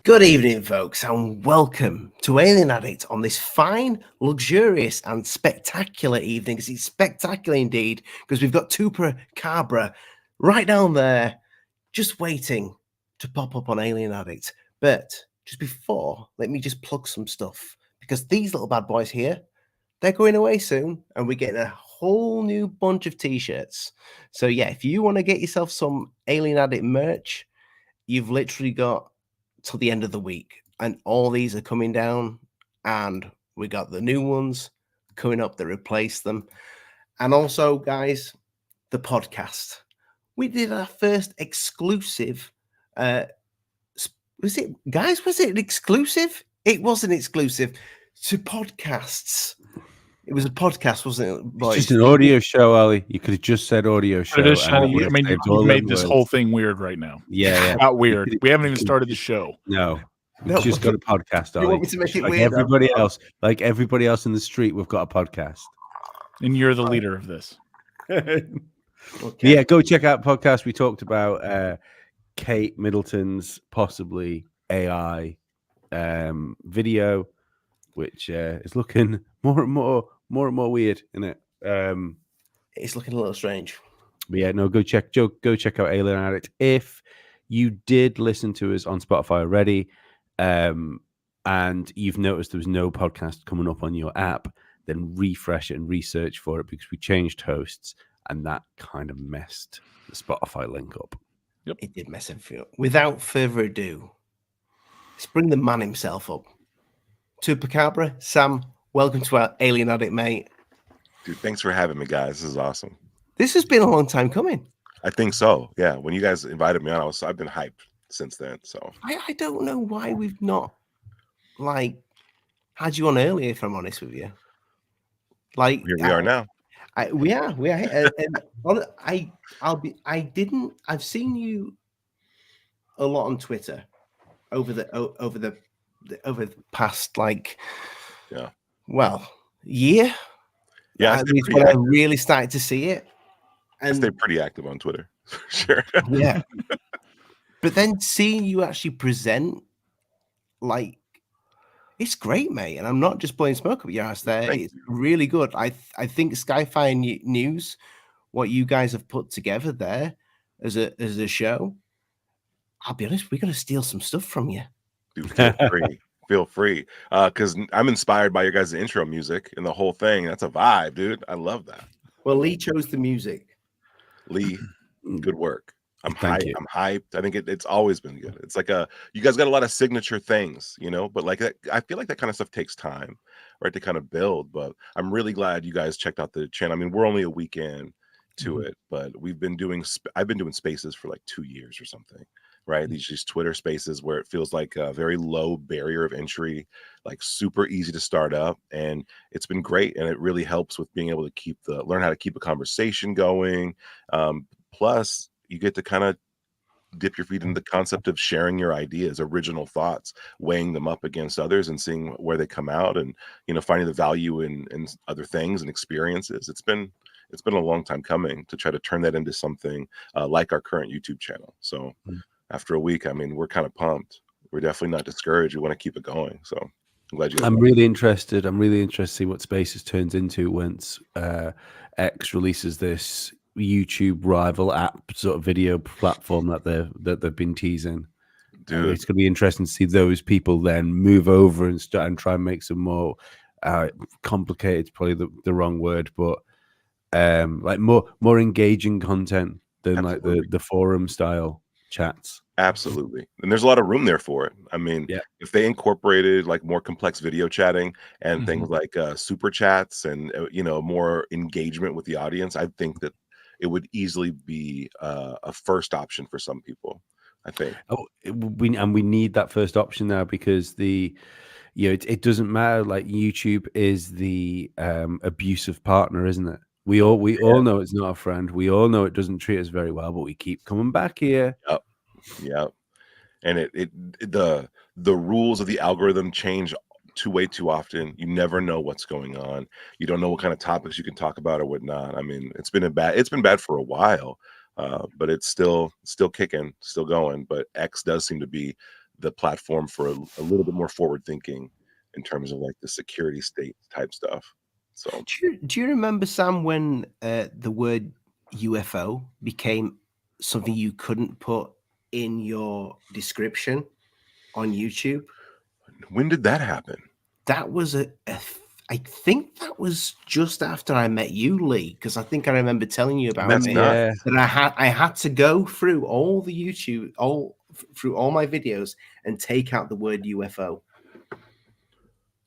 Good evening, folks, and welcome to Alien Addict on this fine, luxurious, and spectacular evening. Because it's spectacular indeed, because we've got TUPACABRA right down there, just waiting to pop up on Alien Addict. But just before, let me just plug some stuff, because these little bad boys here, they're going away soon, and we're getting a whole new bunch of t-shirts. So yeah, if you want to get yourself some Alien Addict merch, you've literally got till the end of the week, and all these are coming down, and we got the new ones coming up that replace them. And also, guys, the podcast. We did our first exclusive. Was it, guys? Was it an exclusive? It wasn't exclusive to podcasts. It was a podcast, wasn't it, boys? It's just an audio show, Ollie. You could have just said audio show. I mean, you've made this whole thing weird right now. Yeah. Not weird. We haven't even started the show. No. We've just got a podcast, Ollie. You want me to make it like weird? Like everybody else in the street, we've got a podcast. And you're the leader of this. Okay. Yeah, go check out podcast. We talked about Kate Middleton's possibly AI video, which is looking more and more weird, isn't it? It's looking a little strange. But yeah, no, go check out Alien Addict. If you did listen to us on Spotify already, and you've noticed there was no podcast coming up on your app, then refresh it and research for it, because we changed hosts and that kind of messed the Spotify link up. Yep. It did mess everything up. Without further ado, let's bring the man himself up. TUPACABRA, Sam, welcome to our Alien Addict, mate. Dude, thanks for having me, guys. This is awesome. This has been a long time coming. I think so. Yeah. When you guys invited me on, I've been hyped since then. So I don't know why we've not had you on earlier, if I'm honest with you. Like here we are now. We are. I've seen you a lot on Twitter over the past year. Yeah, when I really started to see it. And I stay pretty active on Twitter. Sure. Yeah. But then seeing you actually present, it's great, mate. And I'm not just blowing smoke up your ass there. It's really good. I think Skyfire News, what you guys have put together there as a show, I'll be honest, we're going to steal some stuff from you. Dude, feel free. Because I'm inspired by your guys' intro music and the whole thing. That's a vibe, dude. I love that. Well, Lee chose the music. Lee, good work. I'm hyped. I'm hyped. I think it's always been good. It's like you guys got a lot of signature things, but like I feel like that kind of stuff takes time, right, to kind of build. But I'm really glad you guys checked out the channel. I mean, we're only a weekend to it, but I've been doing spaces for like 2 years or something, right? These Twitter spaces where it feels like a very low barrier of entry, like super easy to start up, and it's been great. And it really helps with being able to learn how to keep a conversation going. Plus, you get to kind of dip your feet into the concept of sharing your ideas, original thoughts, weighing them up against others and seeing where they come out, and finding the value in other things and experiences. It's been a long time coming to try to turn that into something like our current YouTube channel. So after a week, I mean, we're kind of pumped. We're definitely not discouraged. We want to keep it going. So I'm glad I'm really interested to see what Spaces turns into once X releases this YouTube rival app sort of video platform that they've been teasing. Dude, it's going to be interesting to see those people then move over and start and try and make some more complicated, probably the wrong word, but like more engaging content than Absolutely. like the forum style chats. Absolutely. And there's a lot of room there for it. I mean, if they incorporated like more complex video chatting and things like super chats and more engagement with the audience, I think that it would easily be a first option for some people, I think. We need that first option now, because it doesn't matter. Like, YouTube is the abusive partner, isn't it? We all know it's not a friend. We all know it doesn't treat us very well, but we keep coming back here. Yep. And the rules of the algorithm change way too often. You never know what's going on. You don't know what kind of topics you can talk about or whatnot. I mean, it's been bad for a while, but it's still kicking, still going. But X does seem to be the platform for a little bit more forward thinking in terms of like the security state type stuff. So do you remember, Sam, when the word UFO became something you couldn't put in your description on YouTube? when did that happen? That was I think that was just after I met you, Lee, because I think I remember telling you about That's it. not. That I had to go through all the YouTube, through all my videos and take out the word UFO,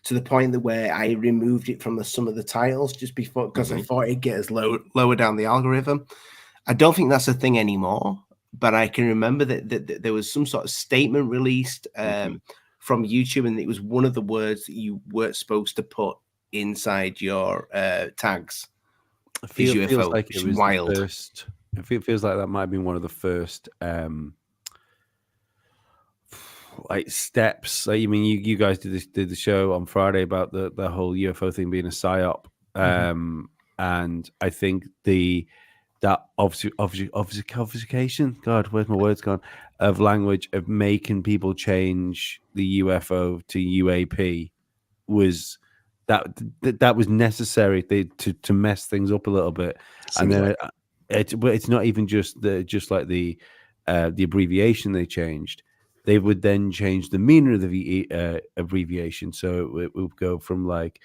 to the point that where I removed it from some of the titles just before, because I thought it'd get us lower down the algorithm. I don't think that's a thing anymore, but I can remember that there was some sort of statement released from YouTube, and it was one of the words that you weren't supposed to put inside your tags. It feels like it was wild. the first. It feels like that might have been one of the first like steps. Like, I mean, you guys did the show on Friday about the whole UFO thing being a psyop, and I think that obfuscation. God, where's my words gone? Of language of making people change the UFO to UAP was that was necessary to mess things up a little bit. And then it's not even just the abbreviation they changed. They would then change the meaning of the abbreviation, so it would go from like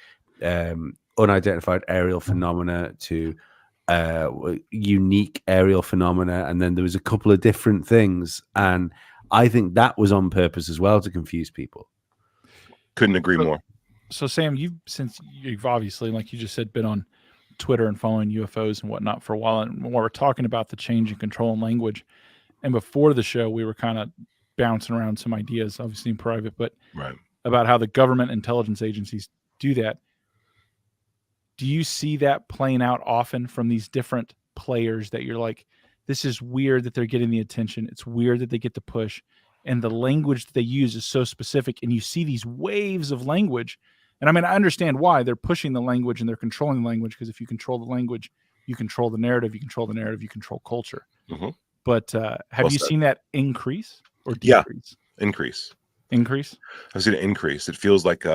unidentified aerial phenomena to unique aerial phenomena, and then there was a couple of different things, and I think that was on purpose as well to confuse people. Couldn't agree more. So Sam, since you've obviously, like you just said, been on Twitter and following UFOs and whatnot for a while, and when we're talking about the change in control and language, and before the show we were kind of bouncing around some ideas, obviously in private, but about how the government intelligence agencies do that. Do you see that playing out often from these different players that you're like, this is weird that they're getting the attention, it's weird that they get the push, and the language that they use is so specific, and you see these waves of language? And I mean, I understand why they're pushing the language and they're controlling the language, because if you control the language, you control the narrative, you control culture. But have you seen that increase or decrease? Increase. I've seen it increase. It feels like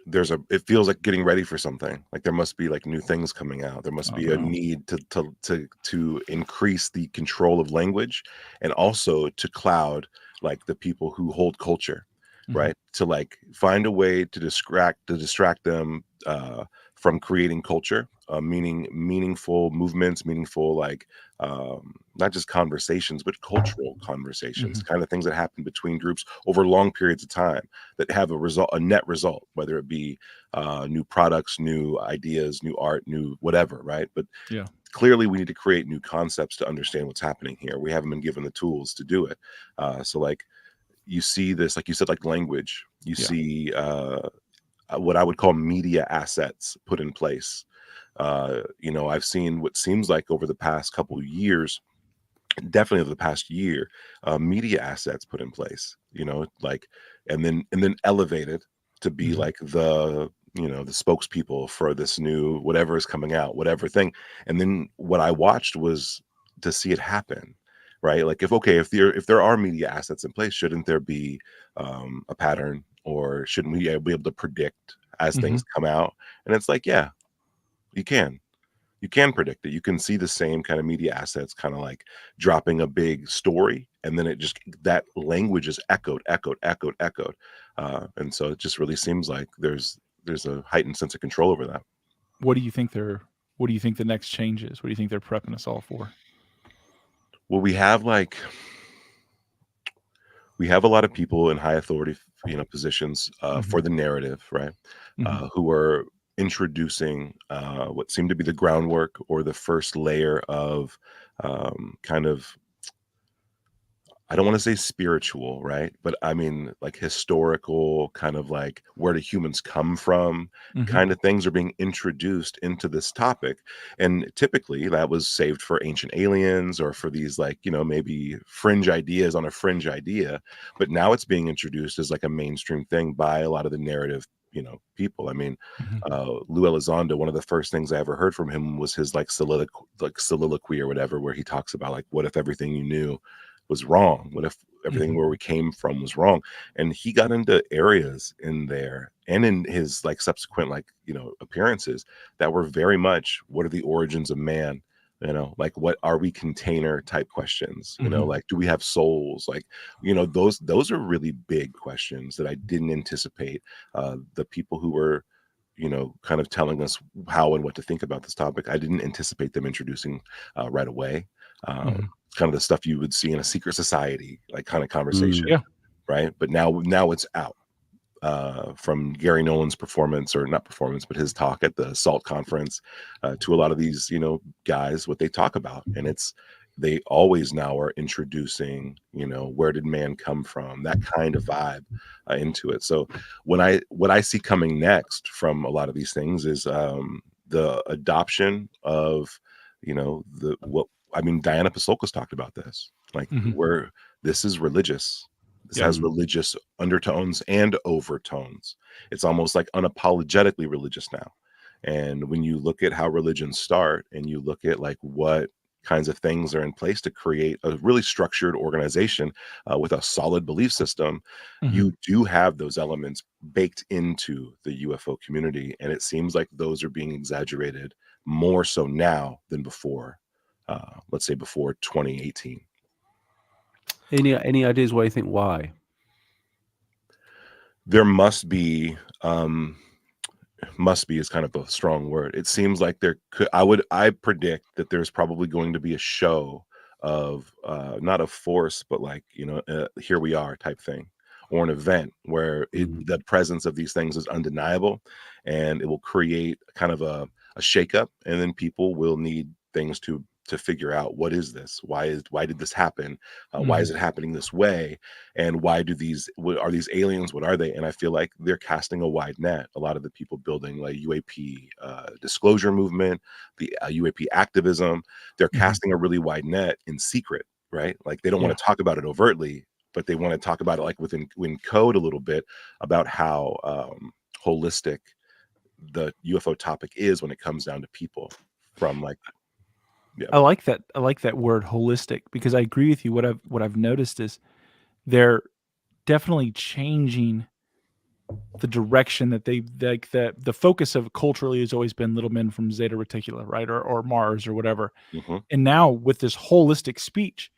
it feels like getting ready for something. Like there must be like new things coming out. There must be a need to increase the control of language, and also to cloud like the people who hold culture, right? To like find a way to distract them from creating culture, meaningful movements, meaningful like not just conversations, but cultural conversations, kind of things that happen between groups over long periods of time that have a net result, whether it be new products, new ideas, new art, new whatever, right? But clearly we need to create new concepts to understand what's happening here. We haven't been given the tools to do it. So like you see this, like you said, like language, you see what I would call media assets put in place. I've seen what seems like over the past couple of years, definitely over the past year, media assets put in place, like, and then elevated to be like the spokespeople for this new whatever is coming out, whatever thing. And then what I watched was to see it happen, right? Like if there are media assets in place, shouldn't there be a pattern, or shouldn't we be able to predict as things come out? And it's like, yeah, you can predict it. You can see the same kind of media assets kind of like dropping a big story, and then that language is echoed. And so it just really seems like there's a heightened sense of control over that. What do you think the next change is? What do you think they're prepping us all for? Well, we have a lot of people in high authority, positions for the narrative, right? Who are introducing what seemed to be the groundwork or the first layer of kind of, I don't want to say spiritual, right? But I mean like historical, kind of like where do humans come from kind of things are being introduced into this topic. And typically that was saved for ancient aliens or for these like, maybe fringe ideas on a fringe idea. But now it's being introduced as like a mainstream thing by a lot of the narrative people. I mean, Lou Elizondo, one of the first things I ever heard from him was his like soliloquy or whatever, where he talks about like, what if everything you knew was wrong? What if everything where we came from was wrong? And he got into areas in there and in his like subsequent like, you know, appearances that were very much, what are the origins of man? You know, like, what are we container type questions? You know, like, do we have souls? Like, you know, those are really big questions that I didn't anticipate. The people who were, you know, kind of telling us how and what to think about this topic, I didn't anticipate them introducing right away. Kind of the stuff you would see in a secret society, like kind of conversation, Yeah. right? But now it's out. From Gary Nolan's performance, or not performance, but his talk at the SALT conference, to a lot of these, you know, guys, what they talk about. And they always now are introducing, you know, where did man come from, that kind of vibe into it. So what I see coming next from a lot of these things is the adoption of, you know, Diana Pasolka's talked about this, like, where this is religious. This has religious undertones and overtones. It's almost like unapologetically religious now. And when you look at how religions start, and you look at like what kinds of things are in place to create a really structured organization with a solid belief system, you do have those elements baked into the UFO community. And it seems like those are being exaggerated more so now than before, let's say before 2018. Any ideas why you think why? There must be is kind of a strong word. It seems like there could, I predict that there's probably going to be a show of not a force, but like, you know, here we are type thing, or an event where the presence of these things is undeniable, and it will create kind of a shakeup, and then people will need things to figure out, what is this? Why did this happen? Why is it happening this way? And why are these aliens? What are they? And I feel like they're casting a wide net. A lot of the people building like UAP disclosure movement, the UAP activism, they're casting a really wide net in secret, right? Like, they don't want to talk about it overtly, but they want to talk about it like within code a little bit, about how holistic the UFO topic is when it comes down to people. From like, I like that word holistic, because I agree with you. What I've noticed is they're definitely changing the direction that they like. The focus of culturally has always been little men from Zeta Reticula, right, or Mars or whatever. And now with this holistic speech,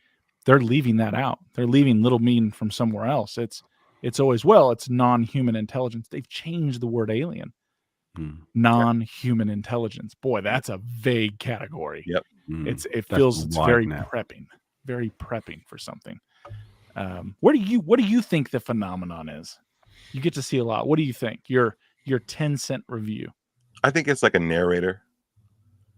they're leaving that out. They're leaving little men from somewhere else. It's always, well, it's non-human intelligence. They've changed the word alien. Non-human intelligence. Boy, that's a vague category. Yep. It feels it's very prepping for something. What do you think the phenomenon is? You get to see a lot. What do you think? Your 10-cent review. I think it's like a narrator.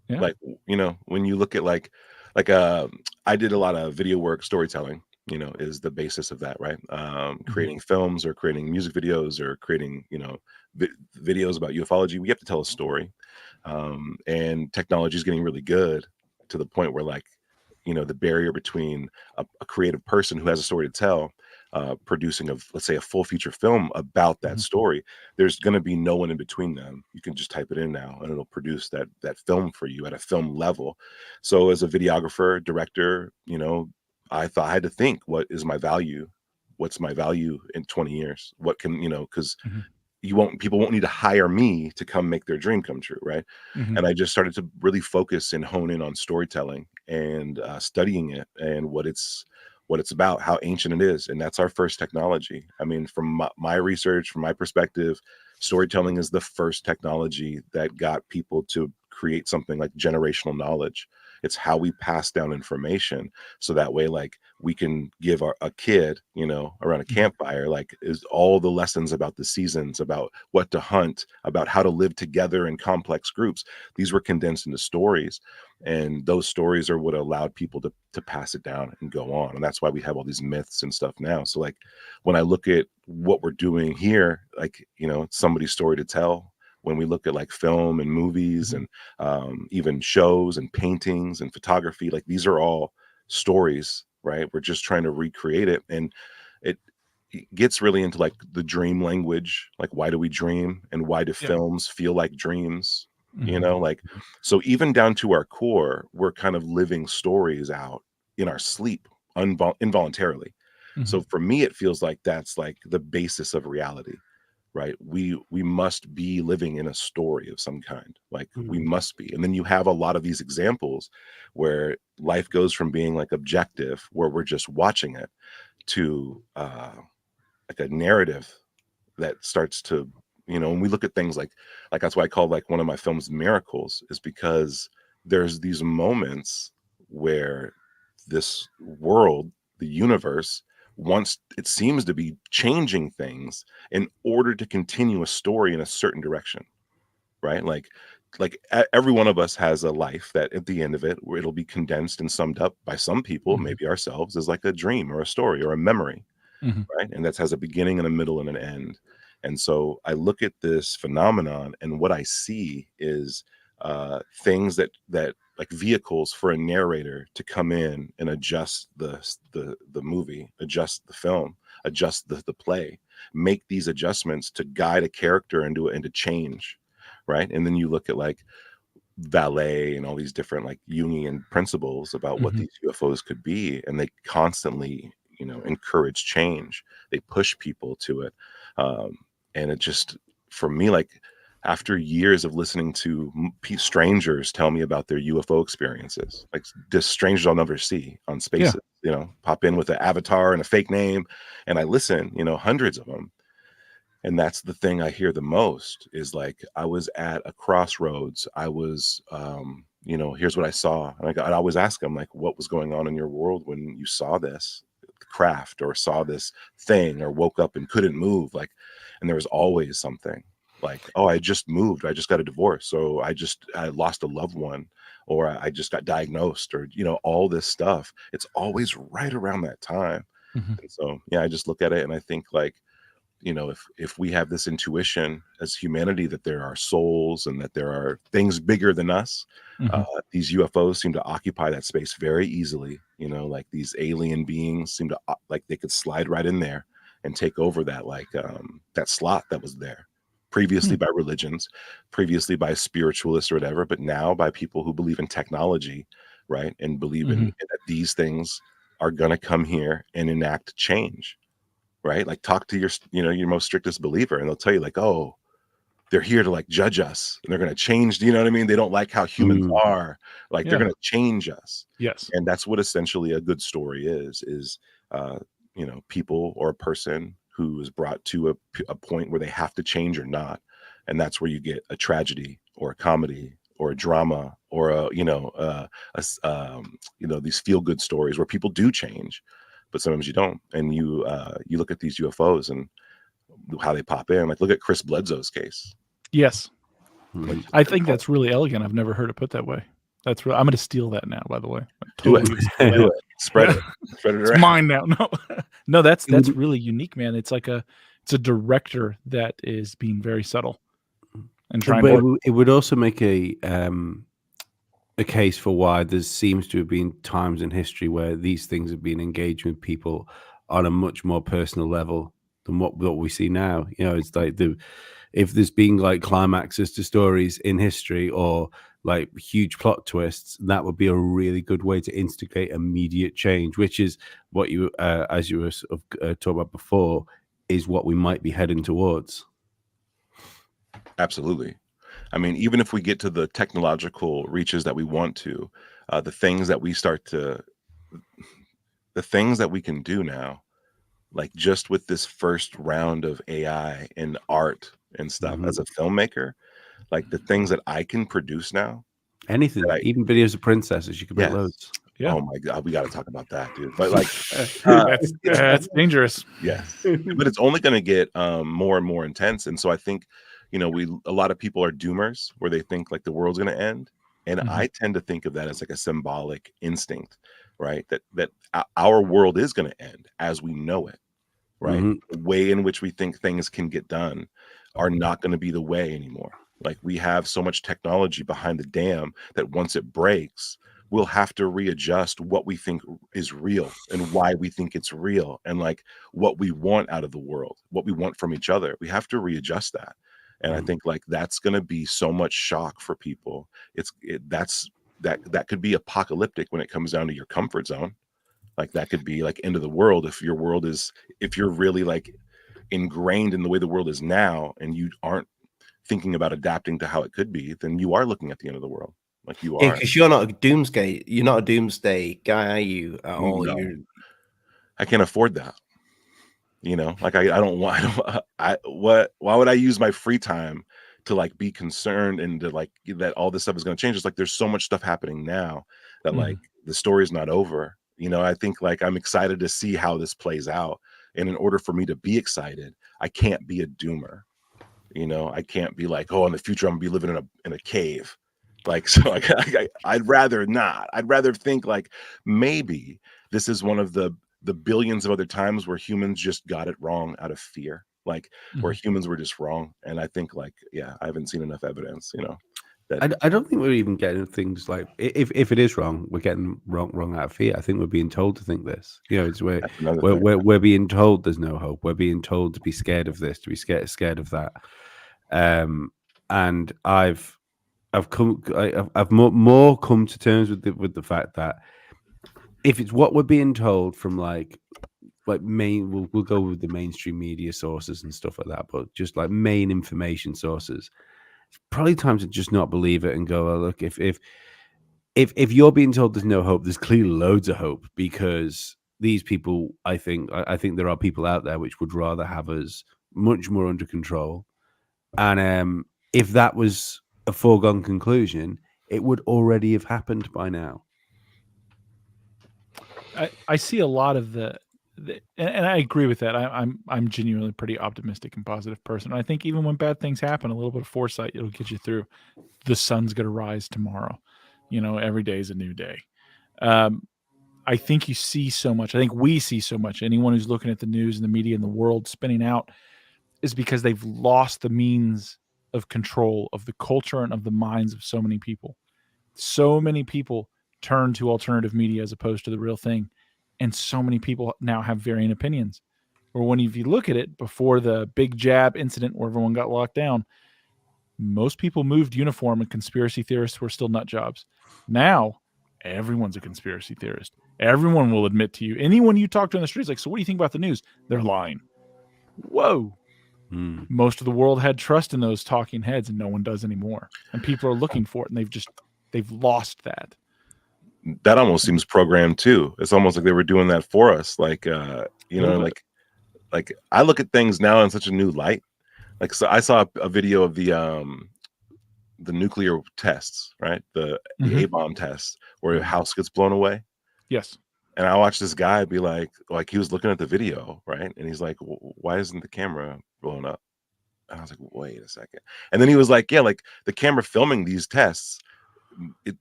Yeah. Like, you know, when you look at like I did a lot of video work, storytelling, you know, is the basis of that, right? Creating films, or creating music videos, or creating, you know, videos about ufology. We have to tell a story. And technology is getting really good, to the point where, like, you know, the barrier between a creative person who has a story to tell, producing let's say a full feature film about that story, there's going to be no one in between them. You can just type it in now, and it'll produce that film for you at a film level. So as a videographer, director, you know, I had to think, what is my value? What's my value in 20 years? What can, you know, because people won't need to hire me to come make their dream come true, right? And I just started to really focus and hone in on storytelling, and studying it, and what it's about, how ancient it is. And that's our first technology. I mean, from my research, from my perspective, storytelling is the first technology that got people to create something like generational knowledge. It's how we pass down information, so that way, like, we can give a kid, you know, around a campfire, like, is all the lessons about the seasons, about what to hunt, about how to live together in complex groups. These were condensed into stories, and those stories are what allowed people to pass it down and go on. And that's why we have all these myths and stuff now. So, like, when I look at what we're doing here, like, you know, it's somebody's story to tell. When we look at like film and movies, and even shows and paintings and photography, like, these are all stories, right? We're just trying to recreate it. And it gets really into like the dream language. Like, why do we dream, and why do films feel like dreams? You know, like, so even down to our core, we're kind of living stories out in our sleep. involuntarily. Mhm. So for me, it feels like that's like the basis of reality, right? We must be living in a story of some kind, like we must be. And then you have a lot of these examples where life goes from being like objective, where we're just watching it, to like a narrative that starts to, when we look at things like that's why I call like one of my films miracles, is because there's these moments where this world, the universe, it seems to be changing things in order to continue a story in a certain direction, right? Every one of us has a life that at the end of it, where it'll be condensed and summed up by some people, maybe ourselves, as like a dream or a story or a memory, right? And that has a beginning and a middle and an end. And so I look at this phenomenon, and what I see is things that like vehicles for a narrator to come in and adjust the movie, adjust the film, adjust the play, make these adjustments to guide a character into change, right? And then you look at like valet and all these different like Jungian principles about what these UFOs could be, and they constantly, encourage change. They push people to it, and it just, for me, like after years of listening to strangers tell me about their UFO experiences, like just strangers I'll never see on spaces, pop in with an avatar and a fake name, and I listen, hundreds of them. And that's the thing I hear the most is like, I was at a crossroads. I was, here's what I saw. And I'd always ask them, like, what was going on in your world when you saw this craft or saw this thing or woke up and couldn't move? Like, and there was always something like, oh, I just moved. I just got a divorce. So I lost a loved one, or I just got diagnosed, or, all this stuff. It's always right around that time. And so, yeah, I just look at it and I think like, if we have this intuition as humanity that there are souls and that there are things bigger than us, these UFOs seem to occupy that space very easily. Like these alien beings seem to like they could slide right in there and take over that that slot that was there previously by religions, previously by spiritualists or whatever, but now by people who believe in technology, right? And believe in that these things are going to come here and enact change. Right? Like talk to your most strictest believer, and they'll tell you like, oh, they're here to like judge us and they're going to change. You know what I mean? They don't like how humans are. Like they're going to change us. Yes. And that's what essentially a good story is, people or a person who is brought to a point where they have to change or not. And that's where you get a tragedy or a comedy or a drama or these feel good stories where people do change. But sometimes you don't, and you look at these UFOs and how they pop in. Like, look at Chris Bledsoe's case. Yes, Like, I think that's really elegant. I've never heard it put that way. That's I'm going to steal that now. By the way, do it, spread it around. It's mine now. No, that's really unique, man. It's like it's a director that is being very subtle and trying. But it would also make a case for why there seems to have been times in history where these things have been engaged with people on a much more personal level than what we see now. It's like if there's been like climaxes to stories in history or like huge plot twists, that would be a really good way to instigate immediate change, which is what you, as you were sort of talking about before, is what we might be heading towards. Absolutely. I mean, even if we get to the technological reaches that we want to, the things that we can do now, like just with this first round of AI and art and stuff as a filmmaker, like the things that I can produce now. Anything, even videos of princesses, you can make loads. Yeah. Oh my God, we got to talk about that, dude. But like, that's dangerous. Yes, but it's only going to get more and more intense. And so I think, a lot of people are doomers, where they think like the world's going to end, and I tend to think of that as like a symbolic instinct, right? That our world is going to end as we know it, right? The way in which we think things can get done are not going to be the way anymore. Like we have so much technology behind the dam that once it breaks, we'll have to readjust what we think is real and why we think it's real, and like what we want out of the world, what we want from each other. We have to readjust that. And I think like that's going to be so much shock for people. That could be apocalyptic when it comes down to your comfort zone. Like that could be like end of the world if you're really like ingrained in the way the world is now, and you aren't thinking about adapting to how it could be, then you are looking at the end of the world. Like you Yeah, are. because you're not a doomsday guy, are you, at all? No. You're I can't afford that. You know, like I don't want, why would I use my free time to like be concerned and to like that all this stuff is going to change? It's like there's so much stuff happening now that like the story's not over. You know, I think like I'm excited to see how this plays out. And in order for me to be excited, I can't be a doomer. You know, I can't be like, oh, in the future I'm gonna be living in a cave. Like, so like, I'd rather not. I'd rather think like maybe this is one of the billions of other times where humans just got it wrong out of fear, like where humans were just wrong. And I think like, yeah, I haven't seen enough evidence, you know. I don't think we're even getting things like if it is wrong, we're getting wrong out of fear. I think we're being told to think this. You know, it's we're being told there's no hope. We're being told to be scared of this, to be scared of that. And I've more come to terms with the fact that if it's what we're being told from like we'll go with the mainstream media sources and stuff like that, but just like main information sources, it's probably time to just not believe it and go, oh, look, if you're being told there's no hope, there's clearly loads of hope, because these people, I think there are people out there which would rather have us much more under control. And if that was a foregone conclusion, it would already have happened by now. I see a lot of and I agree with that. I'm genuinely a pretty optimistic and positive person. I think even when bad things happen, a little bit of foresight, it'll get you through. The sun's going to rise tomorrow. You know, every day is a new day. I think you see so much. I think we see so much. Anyone who's looking at the news and the media and the world spinning out is because they've lost the means of control of the culture and of the minds of so many people. So many people turn to alternative media as opposed to the real thing. And so many people now have varying opinions. Or if you look at it before the big jab incident where everyone got locked down, most people moved uniform and conspiracy theorists were still nut jobs. Now, everyone's a conspiracy theorist. Everyone will admit to you. Anyone you talk to on the streets, like, so what do you think about the news? They're lying. Whoa. Most of the world had trust in those talking heads, and no one does anymore. And people are looking for it, and they've lost that. That almost seems programmed too. It's almost like they were doing that for us. Like, you know, like I look at things now in such a new light. Like, so I saw a video of the nuclear tests, right? The A-bomb tests where a house gets blown away. Yes. And I watched this guy be like he was looking at the video, right? And he's like, why isn't the camera blown up? And I was like, wait a second. And then he was like, yeah, like the camera filming these tests,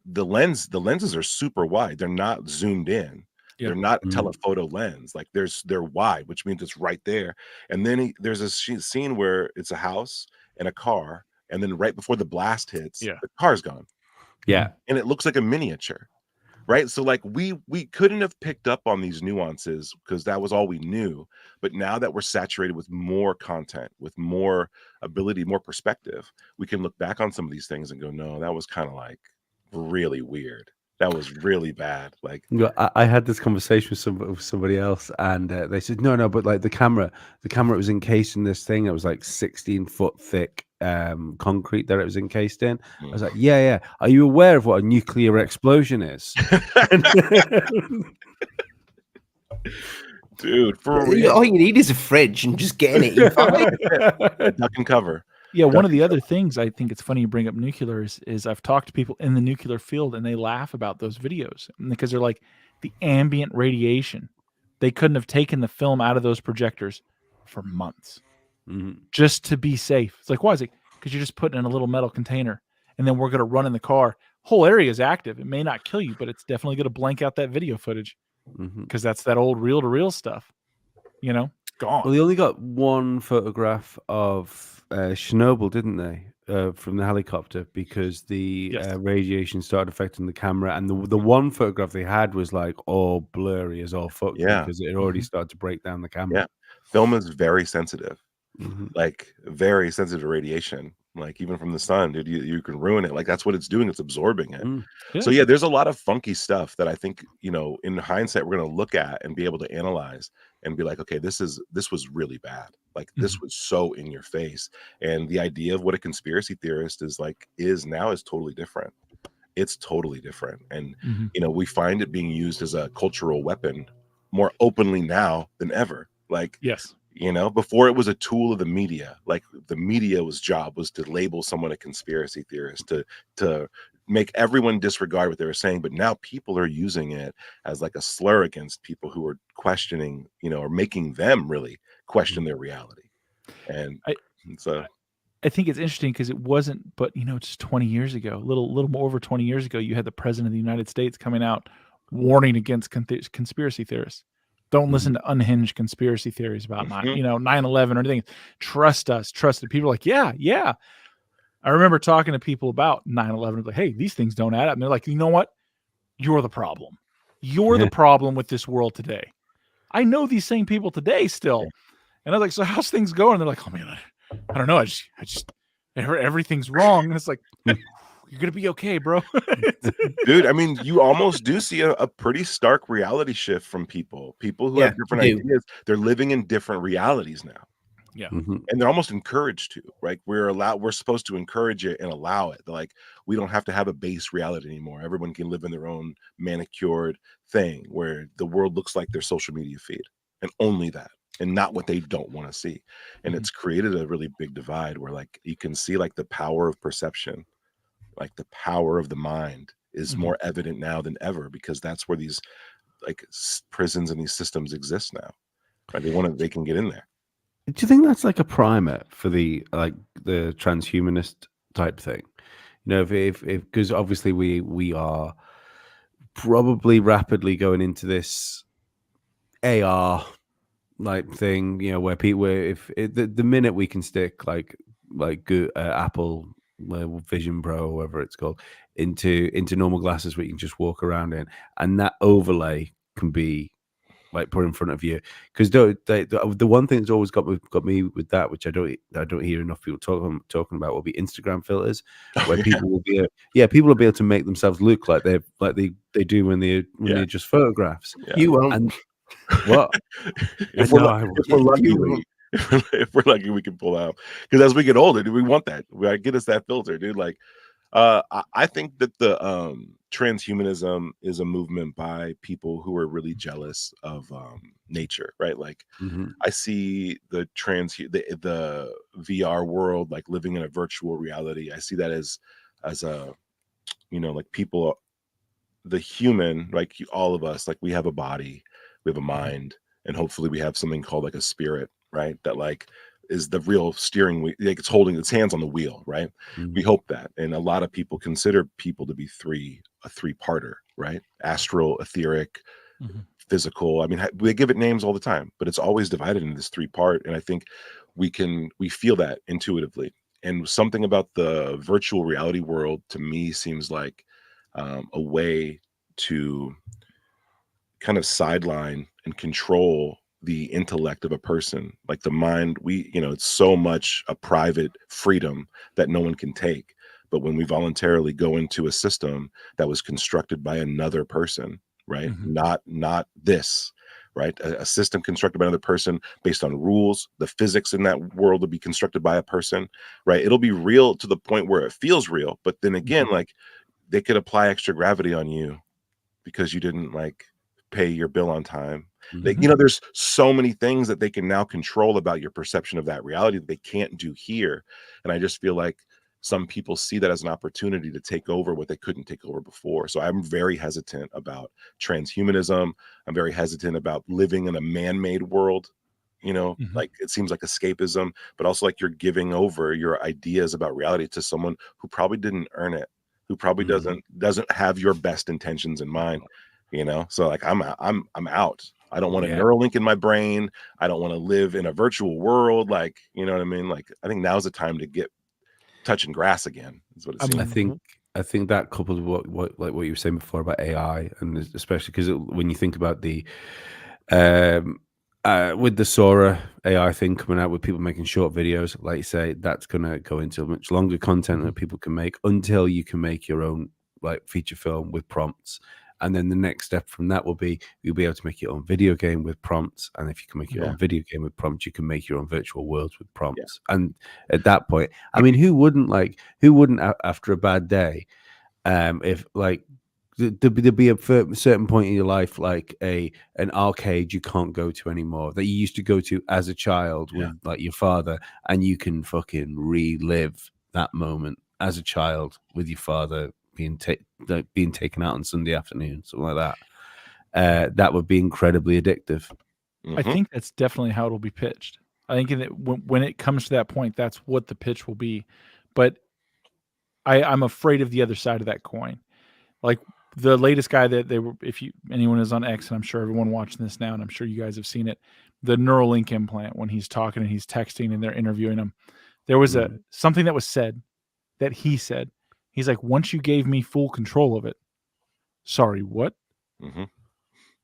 the lenses are super wide. They're not zoomed in. They're not a telephoto lens. Like they're wide, which means it's right there. And then there's a scene where it's a house and a car, and then right before the blast hits, the car's gone. Yeah, and it looks like a miniature, right? So like we couldn't have picked up on these nuances because that was all we knew. But now that we're saturated with more content, with more ability, more perspective, we can look back on some of these things and go, no, that was kind of like really weird. That was really bad. Like, I had this conversation with somebody else, and they said, no, but like the camera was encased in this thing. It was like 16-foot thick concrete that it was encased in. I was like, yeah. Are you aware of what a nuclear explosion is? Dude, for real. All you need is a fridge and just getting it. You're fine. Duck and cover. Yeah, one of the other things I think it's funny you bring up nuclear is I've talked to people in the nuclear field and they laugh about those videos because they're like, the ambient radiation. They couldn't have taken the film out of those projectors for months just to be safe. It's like, why is it? Because you're just putting in a little metal container and then we're going to run in the car. Whole area is active. It may not kill you, but it's definitely going to blank out that video footage because that's that old reel-to-reel stuff, you know, gone. Well, they only got one photograph of Chernobyl, didn't they, from the helicopter, because the radiation started affecting the camera, and the one photograph they had was like all blurry as all fuck because it had already started to break down the camera. Film is very sensitive, like very sensitive to radiation. like even from the sun, dude. You can ruin it. Like that's what it's doing. It's absorbing it. Yeah. So yeah, there's a lot of funky stuff that I think, you know, in hindsight, we're going to look at and be able to analyze and be like, okay, this was really bad. Like this was so in your face. And the idea of what a conspiracy theorist is like is totally different. It's totally different. And you know, we find it being used as a cultural weapon more openly now than ever. Like, yes. you know, before it was a tool of the media. Like the media's job was to label someone a conspiracy theorist, to make everyone disregard what they were saying. But now people are using it as like a slur against people who are questioning, you know, or making them really question their reality. And so I think it's interesting because it wasn't, but you know, just 20 years ago, a little more over 20 years ago, you had the president of the United States coming out warning against conspiracy theorists. Don't listen to unhinged conspiracy theories about 9/11 or anything. Trust us. Trust it. People are like, yeah. I remember talking to people about 9/11. Like, hey, these things don't add up. And they're like, you know what? You're the problem. You're the problem with this world today. I know these same people today still. And I was like, so how's things going? And they're like, oh man, I don't know. I just everything's wrong. And it's like, you're gonna be okay, bro. Dude, I mean, you almost do see a pretty stark reality shift from people who have different ideas. They're living in different realities now. Yeah. And they're almost encouraged to, right? We're supposed to encourage it and allow it. They're like, we don't have to have a base reality anymore. Everyone can live in their own manicured thing where the world looks like their social media feed and only that, and not what they don't want to see. And it's created a really big divide where like you can see like the power of perception, like the power of the mind is more evident now than ever, because that's where these like prisons and these systems exist now. Right? They can get in there. Do you think that's like a primer for the transhumanist type thing? You know, if because obviously we are probably rapidly going into this AR like thing, you know, where people, the minute we can stick like Apple Vision Pro, whatever it's called, into normal glasses where you can just walk around in, and that overlay can be like put in front of you. Because the one thing that's always got me with that, which I don't hear enough people talking about, will be Instagram filters, where people will be people will be able to make themselves look like they do when they're just photographs. You won't. And what? If we're lucky, we can pull out. Because as we get older, do we want that? Get us that filter, dude. Like, I think that the transhumanism is a movement by people who are really jealous of nature, right? Like, I see the VR world, like living in a virtual reality. I see that as a, you know, like people, the human, like all of us, like we have a body, we have a mind, and hopefully we have something called like a spirit, right? That like is the real steering wheel, like it's holding its hands on the wheel, right? We hope that. And a lot of people consider people to be a three-parter, right? Astral, etheric, physical. I mean, they give it names all the time, but it's always divided into this three-part. And I think we feel that intuitively. And something about the virtual reality world to me seems like a way to kind of sideline and control the intellect of a person. Like the mind, it's so much a private freedom that no one can take. But when we voluntarily go into a system that was constructed by another person, right? Not this, right? A system constructed by another person based on rules, the physics in that world will be constructed by a person, right? It'll be real to the point where it feels real. But then again, like they could apply extra gravity on you because you didn't like pay your bill on time. There's so many things that they can now control about your perception of that reality that they can't do here. And I just feel like some people see that as an opportunity to take over what they couldn't take over before. So I'm very hesitant about transhumanism. I'm very hesitant about living in a man-made world. Like it seems like escapism, but also like you're giving over your ideas about reality to someone who probably didn't earn it, who probably doesn't have your best intentions in mind. So like I'm out. I don't want a Neuralink in my brain. I don't want to live in a virtual world. Like, you know what I mean? Like, I think now's the time to get touching grass again. Is what it seems. I think that coupled with what you were saying before about AI, and especially because when you think about the With the Sora AI thing coming out, with people making short videos, like you say, that's going to go into much longer content that people can make until you can make your own like feature film with prompts. And then the next step from that will be you'll be able to make your own video game with prompts. And if you can make your own video game with prompts, you can make your own virtual worlds with prompts. And at that point, I mean, who wouldn't after a bad day, if like there'd be a certain point in your life, like an arcade you can't go to anymore that you used to go to as a child with like your father, and you can fucking relive that moment as a child with your father being taken out on Sunday afternoon, something like that. That would be incredibly addictive. I think that's definitely how it'll be pitched. I think that when it comes to that point, that's what the pitch will be. But I'm afraid of the other side of that coin. Like the latest guy that they were, if anyone is on X, and I'm sure everyone watching this now, and I'm sure you guys have seen it, the Neuralink implant, when he's talking and he's texting and they're interviewing him, there was something that was said that he said. He's like, once you gave me full control of it. Sorry, what?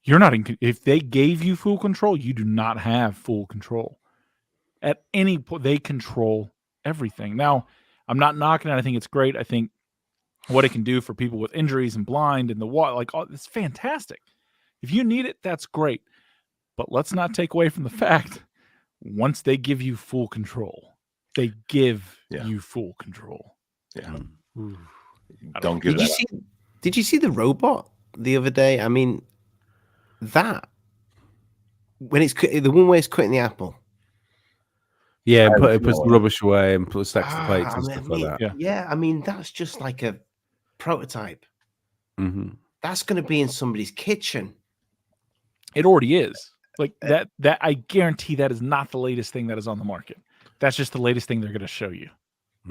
You're not in. If they gave you full control, you do not have full control. At any point, they control everything. Now, I'm not knocking it. I think it's great. I think what it can do for people with injuries and blind and the water, like, oh, it's fantastic. If you need it, that's great. But let's not take away from the fact, once they give you full control, they give you full control. Don't give that up. Did you see the robot the other day? I mean, that when it's the one where it's cutting the apple. Yeah, it puts the rubbish away and stacks the plates and stuff like that. Yeah, I mean, that's just like a prototype. That's going to be in somebody's kitchen. It already is. Like that I guarantee that is not the latest thing that is on the market. That's just the latest thing they're going to show you.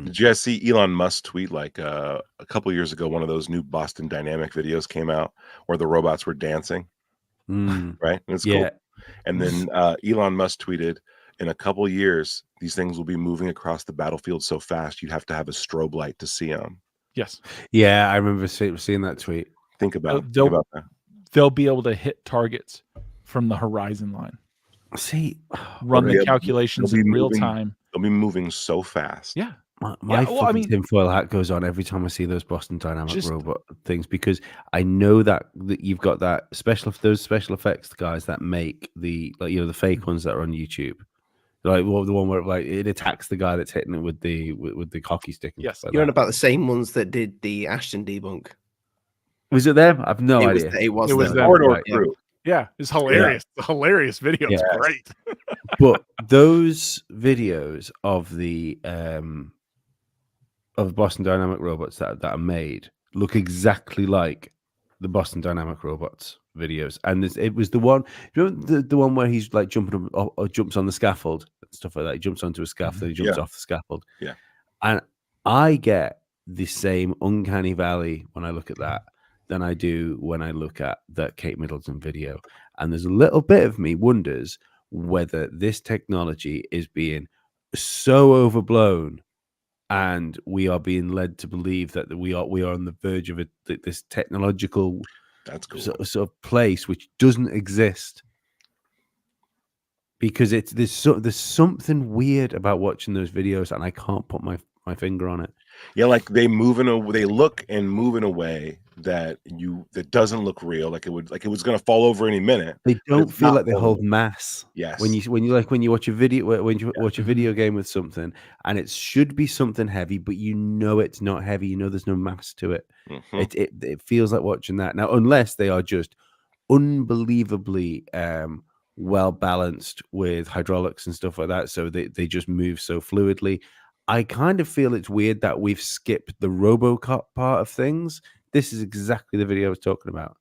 Did you guys see Elon Musk tweet like a couple of years ago? One of those new Boston Dynamic videos came out where the robots were dancing, right? And it's cool. And then Elon Musk tweeted, in a couple of years, these things will be moving across the battlefield so fast you'd have to have a strobe light to see them. Yes. Yeah, I remember seeing that tweet. Think about that. They'll be able to hit targets from the horizon line. See, run the calculations in real time. They'll be moving so fast. Yeah. My fucking tinfoil hat goes on every time I see those Boston Dynamic robot things, because I know that you've got that those special effects guys that make the the fake ones that are on YouTube. Like the one where like it attacks the guy that's hitting it with the hockey stick. Yes, you're on about the same ones that did the Ashton debunk. Was it them? I've no idea. It was them. Corridor Crew. Yeah, it's hilarious. It's a hilarious video. It's great. But those videos of the Boston Dynamic robots that are made look exactly like the Boston Dynamic robots videos, and it was the one. You know the one where he's like jumping up or jumps on the scaffold and stuff like that. He jumps onto a scaffold, he jumps off the scaffold. Yeah, and I get the same uncanny valley when I look at that than I do when I look at that Kate Middleton video. And there's a little bit of me wonders whether this technology is being so overblown, and we are being led to believe that we are on the verge of this technological sort of place which doesn't exist. Because there's something weird about watching those videos, and I can't put my finger on it. Yeah, like they look and move in a way that doesn't look real. Like it was going to fall over any minute. They don't feel like they hold mass. Yes. When you watch a video, watch a video game with something, and it should be something heavy, but it's not heavy. There's no mass to it. It feels like watching that. Now, unless they are just unbelievably well balanced with hydraulics and stuff like that, so they just move so fluidly. I kind of feel it's weird that we've skipped the RoboCop part of things. This is exactly the video I was talking about.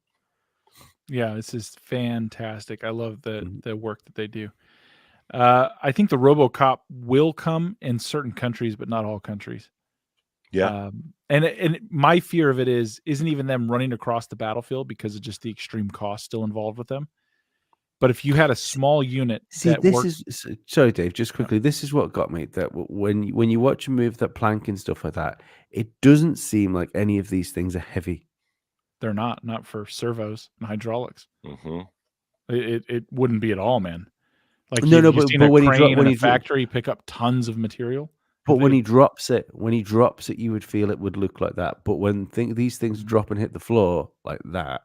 Yeah, this is fantastic. I love the work that they do. I think the RoboCop will come in certain countries, but not all countries. Yeah. And my fear of it isn't even them running across the battlefield because of just the extreme cost still involved with them. But if you had a small unit, sorry, Dave, just quickly. This is what got me, that when you watch a move that plank and stuff like that, it doesn't seem like any of these things are heavy. They're not for servos and hydraulics. It wouldn't be at all, man. Like No, you've but seen a when he crane in a factory pick up tons of material. when he drops it, you would feel it would look like that. But when these things drop and hit the floor like that,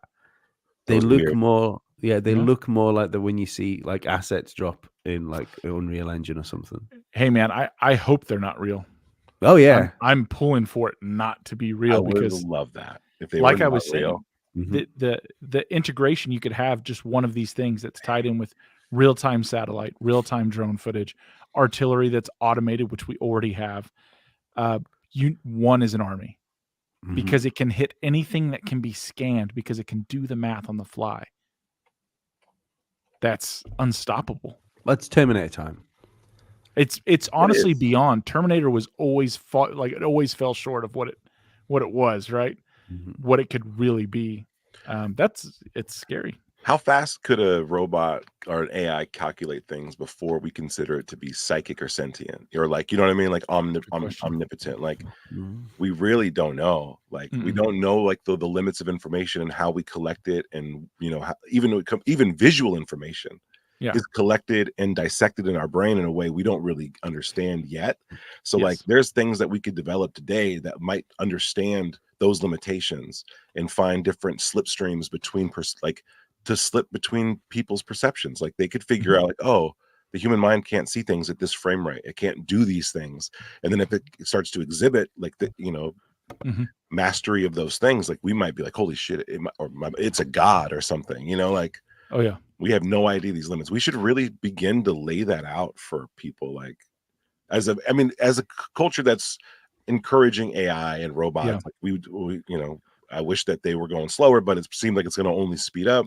they was look weird. more. Yeah, they Yeah. look more like the when you see like assets drop in like Unreal Engine or something. Hey man, I hope they're not real. Oh yeah, I'm pulling for it not to be real I would because, love that if they like were I not was real. saying, the integration you could have just one of these things that's tied in with real-time satellite, real-time drone footage, artillery that's automated, which we already have. One is an army because it can hit anything that can be scanned because it can do the math on the fly. That's unstoppable. Let's Terminator time. It's honestly beyond. Terminator was always it always fell short of what it was, right? What it could really be. It's scary. How fast could a robot or an AI calculate things before we consider it to be psychic or sentient, or like, you know what I mean, like omnipotent? Like, we really don't know. Like, we don't know like the limits of information and how we collect it, and you know, even visual information is collected and dissected in our brain in a way we don't really understand yet. So like, there's things that we could develop today that might understand those limitations and find different slipstreams between to slip between people's perceptions. Like they could figure out like, oh, the human mind can't see things at this frame rate. It can't do these things. And then if it starts to exhibit like the, you know, mastery of those things, like we might be like, holy shit, it's a god or something, you know, like, oh yeah, we have no idea these limits. We should really begin to lay that out for people. Like as a culture that's encouraging AI and robots, like we, you know, I wish that they were going slower, but it seemed like it's going to only speed up.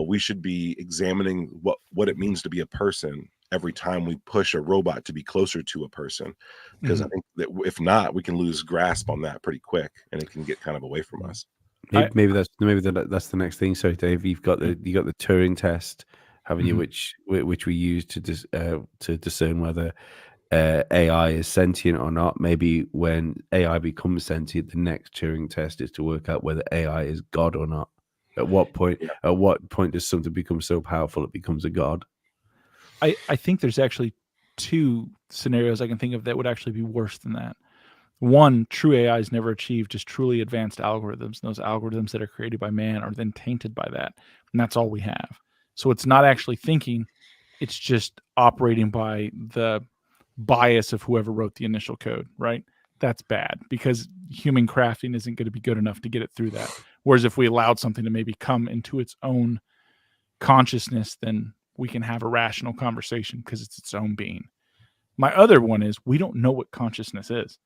We should be examining what it means to be a person every time we push a robot to be closer to a person, because I think that if not, we can lose grasp on that pretty quick, and it can get kind of away from us. Maybe that's the next thing. So Dave, you've got the Turing test, haven't you? Which we use to discern whether AI is sentient or not. Maybe when AI becomes sentient, the next Turing test is to work out whether AI is God or not. At what point does something become so powerful it becomes a god? I think there's actually two scenarios I can think of that would actually be worse than that. One, true AI has never achieved just truly advanced algorithms. Those algorithms that are created by man are then tainted by that, and that's all we have. So it's not actually thinking; it's just operating by the bias of whoever wrote the initial code, right? That's bad because human crafting isn't going to be good enough to get it through that. Whereas if we allowed something to maybe come into its own consciousness, then we can have a rational conversation because it's its own being. My other one is we don't know what consciousness is.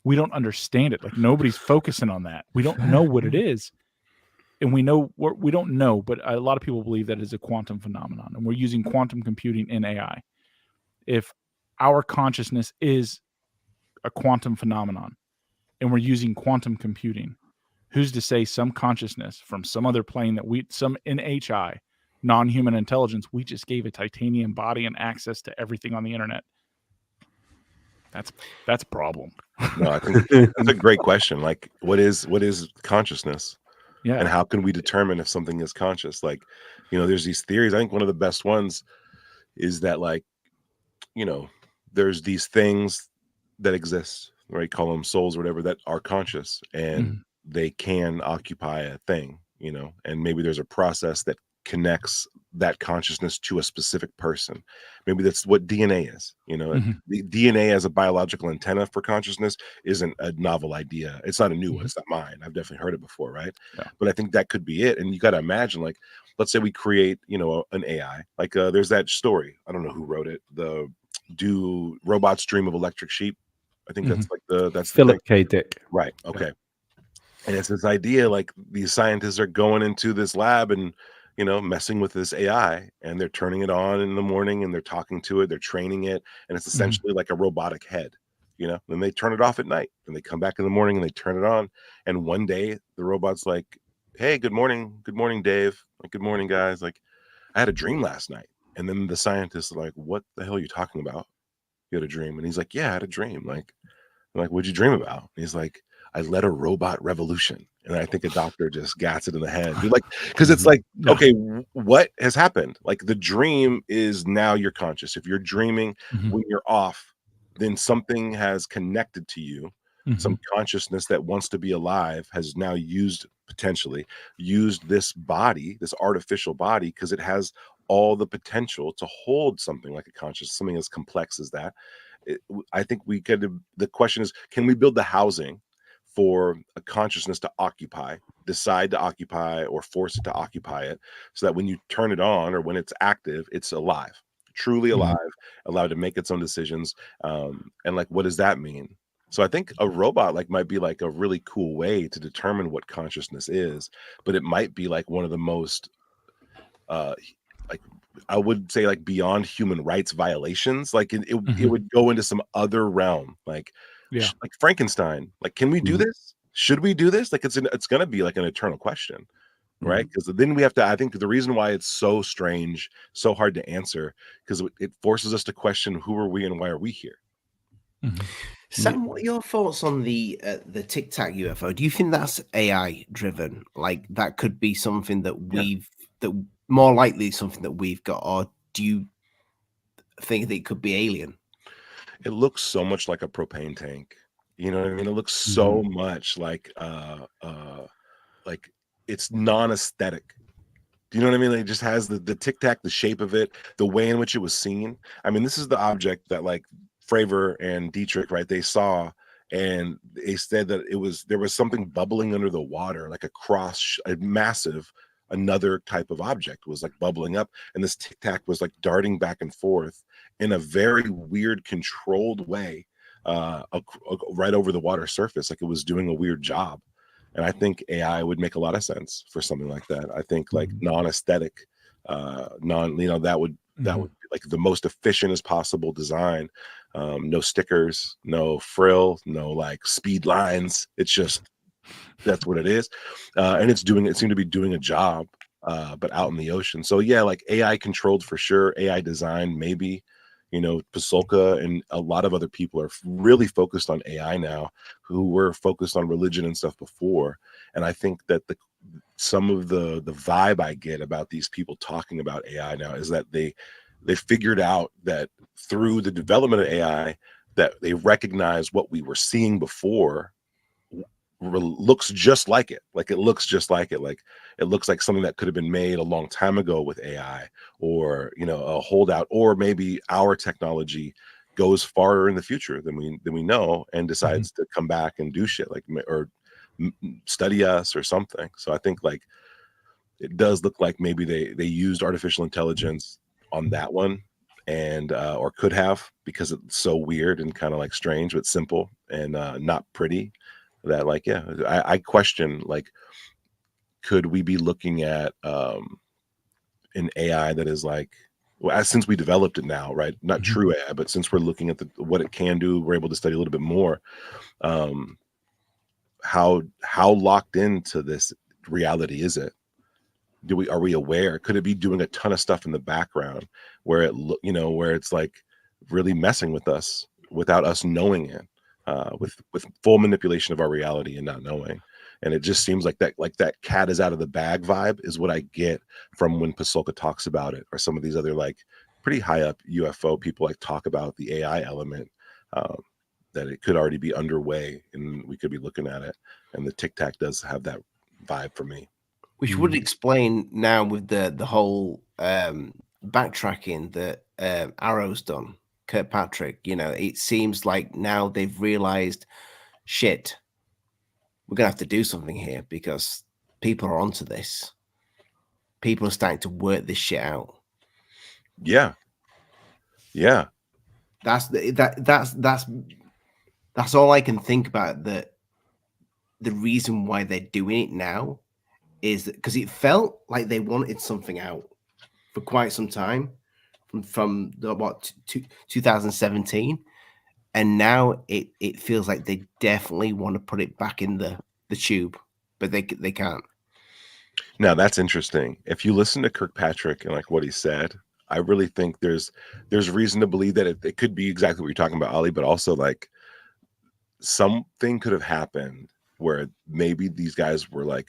We don't understand it. Like nobody's focusing on that. We don't know what it is. And we don't know, but a lot of people believe that is a quantum phenomenon. And we're using quantum computing in AI. If our consciousness is a quantum phenomenon and we're using quantum computing, who's to say some consciousness from some other plane that some NHI, non-human intelligence, we just gave a titanium body and access to everything on the internet? That's a problem. No, I think that's a great question. Like, what is consciousness? Yeah. And how can we determine if something is conscious? Like, you know, there's these theories. I think one of the best ones is that, like, you know, there's these things that exist, right? Call them souls or whatever, that are conscious, and they can occupy a thing, you know, and maybe there's a process that connects that consciousness to a specific person. Maybe that's what DNA is, you know. The DNA as a biological antenna for consciousness isn't a novel idea. It's not a new one. It's not mine. I've definitely heard it before, right? But I think that could be it. And you got to imagine, like, let's say we create, you know, an AI. Like there's that story, I don't know who wrote it, do robots dream of electric sheep? I think that's like that's Philip K. Dick. Right. Okay. And it's this idea, like these scientists are going into this lab and, you know, messing with this AI, and they're turning it on in the morning and they're talking to it, they're training it, and it's essentially like a robotic head, you know. Then they turn it off at night, and they come back in the morning and they turn it on, and one day the robot's like, hey, good morning, Dave, like, good morning, guys, like, I had a dream last night. And then the scientists are like, what the hell are you talking about? You had a dream? And he's like, yeah, I had a dream. Like, what'd you dream about? And he's like, I led a robot revolution. And I think a doctor just gats it in the head. You're like, because it's like, okay, what has happened? Like the dream is now you're conscious. If you're dreaming when you're off, then something has connected to you. Some consciousness that wants to be alive has now potentially used this body, this artificial body, because it has all the potential to hold something like a conscious, something as complex as that. I think the question is, can we build the housing for a consciousness to decide to occupy, or force it to occupy it, so that when you turn it on or when it's active, it's alive, truly alive, allowed to make its own decisions. And like, what does that mean? So I think a robot like might be like a really cool way to determine what consciousness is, but it might be like one of the most like, I would say, like beyond human rights violations. Like it would go into some other realm, like like Frankenstein. Like, can we do this? Should we do this? Like it's going to be like an eternal question, right? Because then we have to, I think the reason why it's so strange, so hard to answer, because it forces us to question, who are we and why are we here? Sam, what are your thoughts on the Tic-Tac UFO? Do you think that's AI driven? Like that could be something that that more likely something that we've got, or do you think that it could be alien? It looks so much like a propane tank. You know what I mean? It looks so much like it's non-aesthetic. Do you know what I mean? Like, it just has the Tic-Tac, the shape of it, the way in which it was seen. I mean, this is the object that like Fravor and Dietrich, right? They saw, and they said that there was something bubbling under the water, like a massive, another type of object was like bubbling up, and this Tic-Tac was like darting back and forth in a very weird, controlled way, right over the water surface, like it was doing a weird job. And I think AI would make a lot of sense for something like that. I think like non-aesthetic, that would be like the most efficient as possible design. No stickers, no frill, no like speed lines. It's just, that's what it is. And it seemed to be doing a job, but out in the ocean. So yeah, like AI controlled for sure, AI design maybe. You know, Pasulka and a lot of other people are really focused on AI now, who were focused on religion and stuff before. And I think that some of the vibe I get about these people talking about AI now is that they figured out that through the development of AI, that they recognize what we were seeing before looks just like it. Like it looks just like it. Like it looks like something that could have been made a long time ago with AI, or a holdout, or maybe our technology goes farther in the future than we know, and decides to come back and do shit like, or study us or something. So I think like it does look like maybe they used artificial intelligence on that one, and or could have, because it's so weird and kind of like strange but simple and not pretty, that like, yeah, I question, like, could we be looking at an AI that is like, well, since we developed it now, right? Not true AI, but since we're looking at what it can do, we're able to study a little bit more. How locked into this reality is it? Are we aware? Could it be doing a ton of stuff in the background where where it's like really messing with us without us knowing it, with full manipulation of our reality and not knowing? And it just seems like that cat is out of the bag vibe is what I get from when Pasulka talks about it, or some of these other like pretty high up UFO people like talk about the AI element, that it could already be underway and we could be looking at it. And the Tic-Tac does have that vibe for me. Which would explain now with the whole backtracking that Arrow's done, Kirkpatrick. It seems like now they've realized, shit, we're gonna have to do something here because people are onto this. People are starting to work this shit out. Yeah. That's all I can think about. That the reason why they're doing it now is because it felt like they wanted something out for quite some time, from 2017, and now it feels like they definitely want to put it back in the tube, but they can't. Now that's interesting. If you listen to Kirkpatrick and like what he said, I really think there's reason to believe that it could be exactly what you're talking about, Ollie, but also like something could have happened where maybe these guys were like,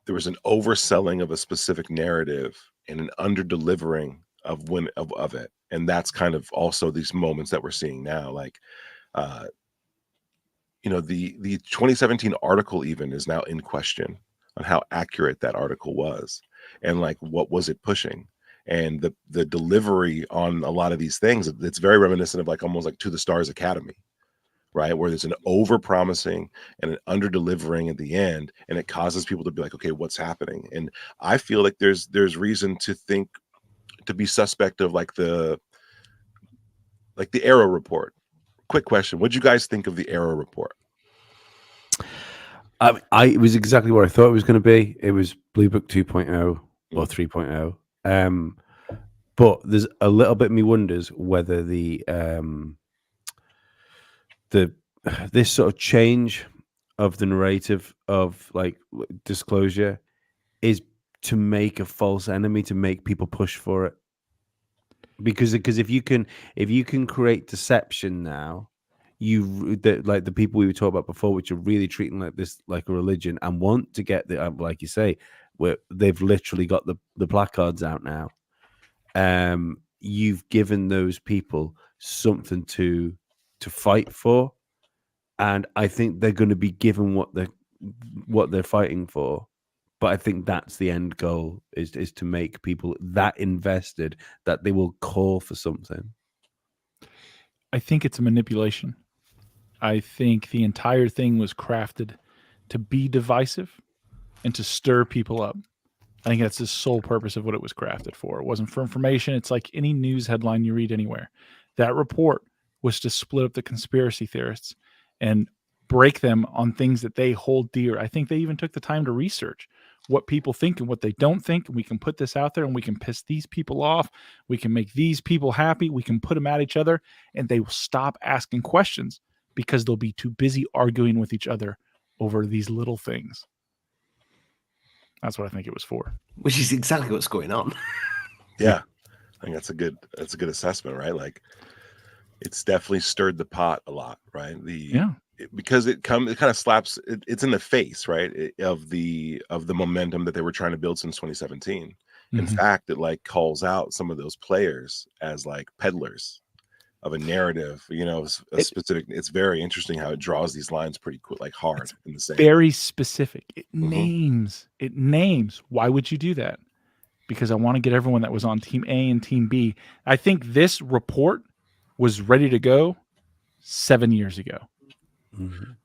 there was an overselling of a specific narrative and an under-delivering of it. And that's kind of also these moments that we're seeing now. Like, the 2017 article even is now in question on how accurate that article was, and like what was it pushing, and the delivery on a lot of these things. It's very reminiscent of like almost like To the Stars Academy, right? Where there's an over promising and an under delivering at the end, and it causes people to be like, okay, what's happening? And I feel like there's reason to be suspect of like the Arrow report. Quick question: what'd you guys think of the Arrow report? It was exactly what I thought it was going to be. It was Blue Book 2.0 or 3.0. But there's a little bit of me wonders whether this sort of change of the narrative of like disclosure is to make a false enemy, to make people push for it. Because if you can create deception now, like the people we were talking about before, which are really treating like this like a religion and want to get the, like you say, where they've literally got the placards out now. You've given those people something to fight for, and I think they're going to be given what they're fighting for. But I think that's the end goal, is to make people that invested that they will call for something. I think it's a manipulation. I think the entire thing was crafted to be divisive and to stir people up. I think that's the sole purpose of what it was crafted for. It wasn't for information. It's like any news headline you read anywhere. That report was to split up the conspiracy theorists and break them on things that they hold dear. I think they even took the time to research what people think and what they don't think. And we can put this out there and we can piss these people off. We can make these people happy. We can put them at each other, and they will stop asking questions because they'll be too busy arguing with each other over these little things. That's what I think it was for. Which is exactly what's going on. Yeah, I think that's a good assessment, right? Like, it's definitely stirred the pot a lot, right? Because it kind of slaps. It's in the face, right, of the momentum that they were trying to build since 2017. In fact, it like calls out some of those players as like peddlers of a narrative, specific. It's very interesting how it draws these lines pretty quick, like hard in the same. Very specific. It names. Why would you do that? Because I want to get everyone that was on Team A and Team B. I think this report was ready to go 7 years ago.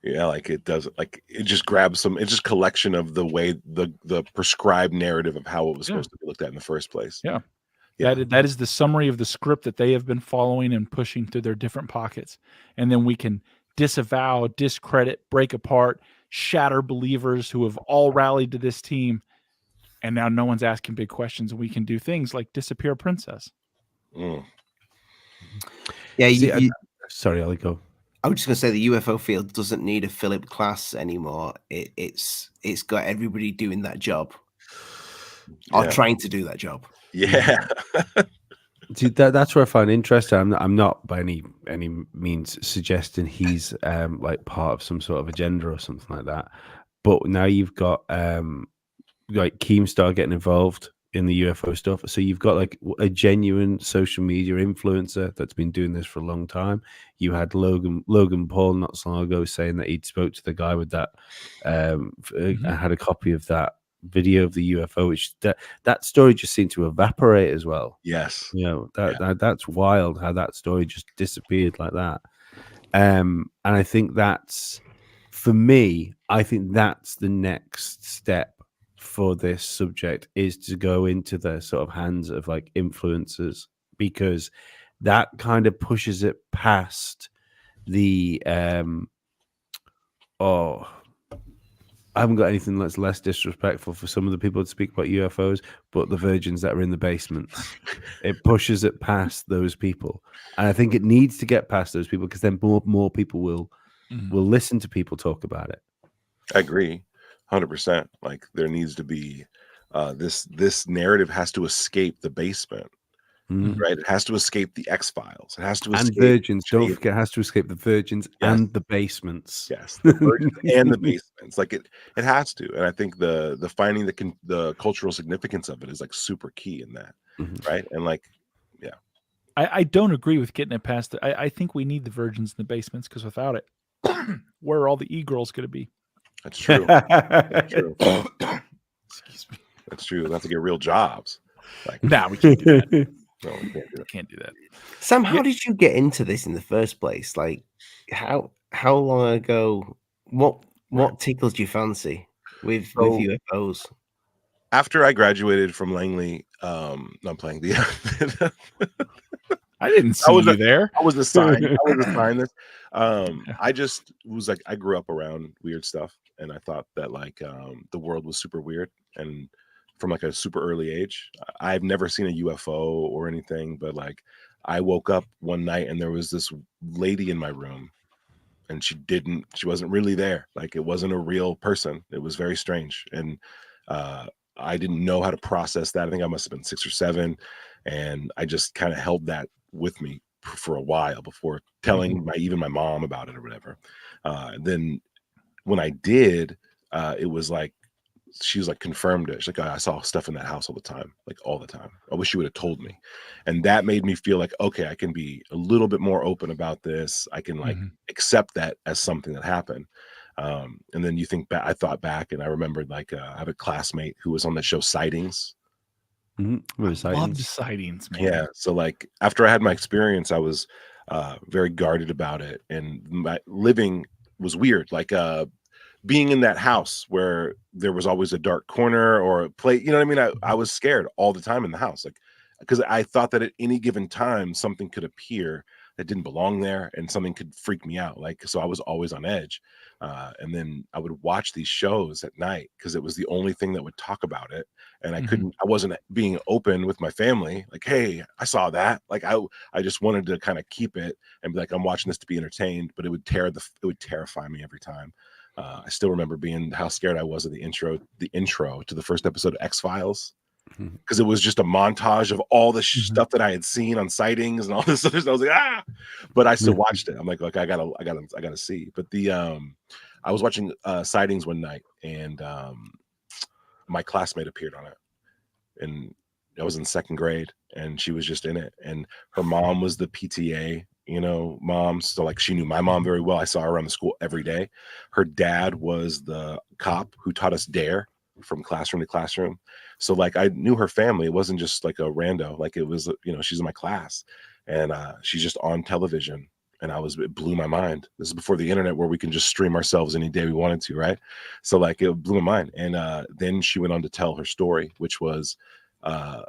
Yeah, like it does. Like it just grabs some. It's just collection of the way the prescribed narrative of how it was supposed to be looked at in the first place. Yeah. That is the summary of the script that they have been following and pushing through their different pockets. And then we can disavow, discredit, break apart, shatter believers who have all rallied to this team. And now no one's asking big questions. And we can do things like disappear a princess. Yeah. Sorry, Ollie, go. I was just going to say the UFO field doesn't need a Philip class anymore. It's got everybody doing that job or trying to do that job. Yeah. See, that's where I find interesting. I'm not by any means suggesting he's like part of some sort of agenda or something like that. But now you've got like Keemstar getting involved in the UFO stuff. So you've got like a genuine social media influencer that's been doing this for a long time. You had Logan Paul not so long ago saying that he'd spoke to the guy with that. I had a copy of that video of the UFO, which that story just seemed to evaporate as well. Yes. That's wild how that story just disappeared like that. And I think that's, for me, I think that's the next step for this subject, is to go into the sort of hands of like influencers, because that kind of pushes it past the I haven't got anything that's less disrespectful for some of the people that speak about UFOs, but the virgins that are in the basements. It pushes it past those people. And I think it needs to get past those people, because then more people will listen to people talk about it. I agree 100%. Like there needs to be this narrative has to escape the basement, Right? It has to escape the X-Files. It has to And escape virgins. Don't shade. forget, it has to escape the virgins Yes. and the basements. Yes, the virgins and the basements. Like it has to. And I think the finding the cultural significance of it is like super key in that. Right? And like, yeah. I don't agree with getting it past it. I think we need the virgins in the basements, because without it, where are all the e-girls going to be? That's true. That's true. Excuse me. That's true. That's to get real jobs. Like, Nah, we can't do that. no, we can't do We it. can't do that. Sam, how did you get into this in the first place? Like, how long ago? What tickled your fancy with UFOs? After I graduated from Langley, no, I'm playing the. I didn't see you there. I was assigned. This. I just was like, I grew up around weird stuff, and I thought that like the world was super weird, and from like a super early age, I've never seen a UFO or anything, but like I woke up one night and there was this lady in my room, and she wasn't really there. Like it wasn't a real person. It was very strange, and I didn't know how to process that. I think I must have been 6 or 7, and I just kind of held that with me for a while before telling even my mom about it or whatever. Then when I did, it was like she was like confirmed it. She's like, I saw stuff in that house all the time, like all the time. I wish you would have told me. And that made me feel like, okay, I can be a little bit more open about this. I can like accept that as something that happened. And then you think back, I thought back and I remembered like I have a classmate who was on the show Sightings. Loved Sightings, man. Yeah. So like after I had my experience, I was very guarded about it, and my living was weird. Like being in that house where there was always a dark corner or a plate, you know what I mean? I was scared all the time in the house, like because I thought that at any given time something could appear that didn't belong there and something could freak me out. Like, so I was always on edge. And then I would watch these shows at night because it was the only thing that would talk about it. And I wasn't being open with my family. Like, hey, I saw that. Like, I just wanted to kind of keep it and be like, I'm watching this to be entertained, but it would terrify me every time. I still remember how scared I was of the intro to the first episode of X-Files. Because it was just a montage of all the stuff that I had seen on Sightings and all this other stuff. I was like, but I still watched it. I'm like I gotta see. But I was watching Sightings one night, and my classmate appeared on it, and I was in 2nd grade, and she was just in it, and her mom was the PTA, mom. So like she knew my mom very well. I saw her around the school every day. Her dad was the cop who taught us DARE from classroom to classroom. So like I knew her family. It wasn't just like a rando. Like it was, she's in my class, and she's just on television, and it blew my mind. This is before the internet where we can just stream ourselves any day we wanted to, right? So like it blew my mind. And then she went on to tell her story, which was her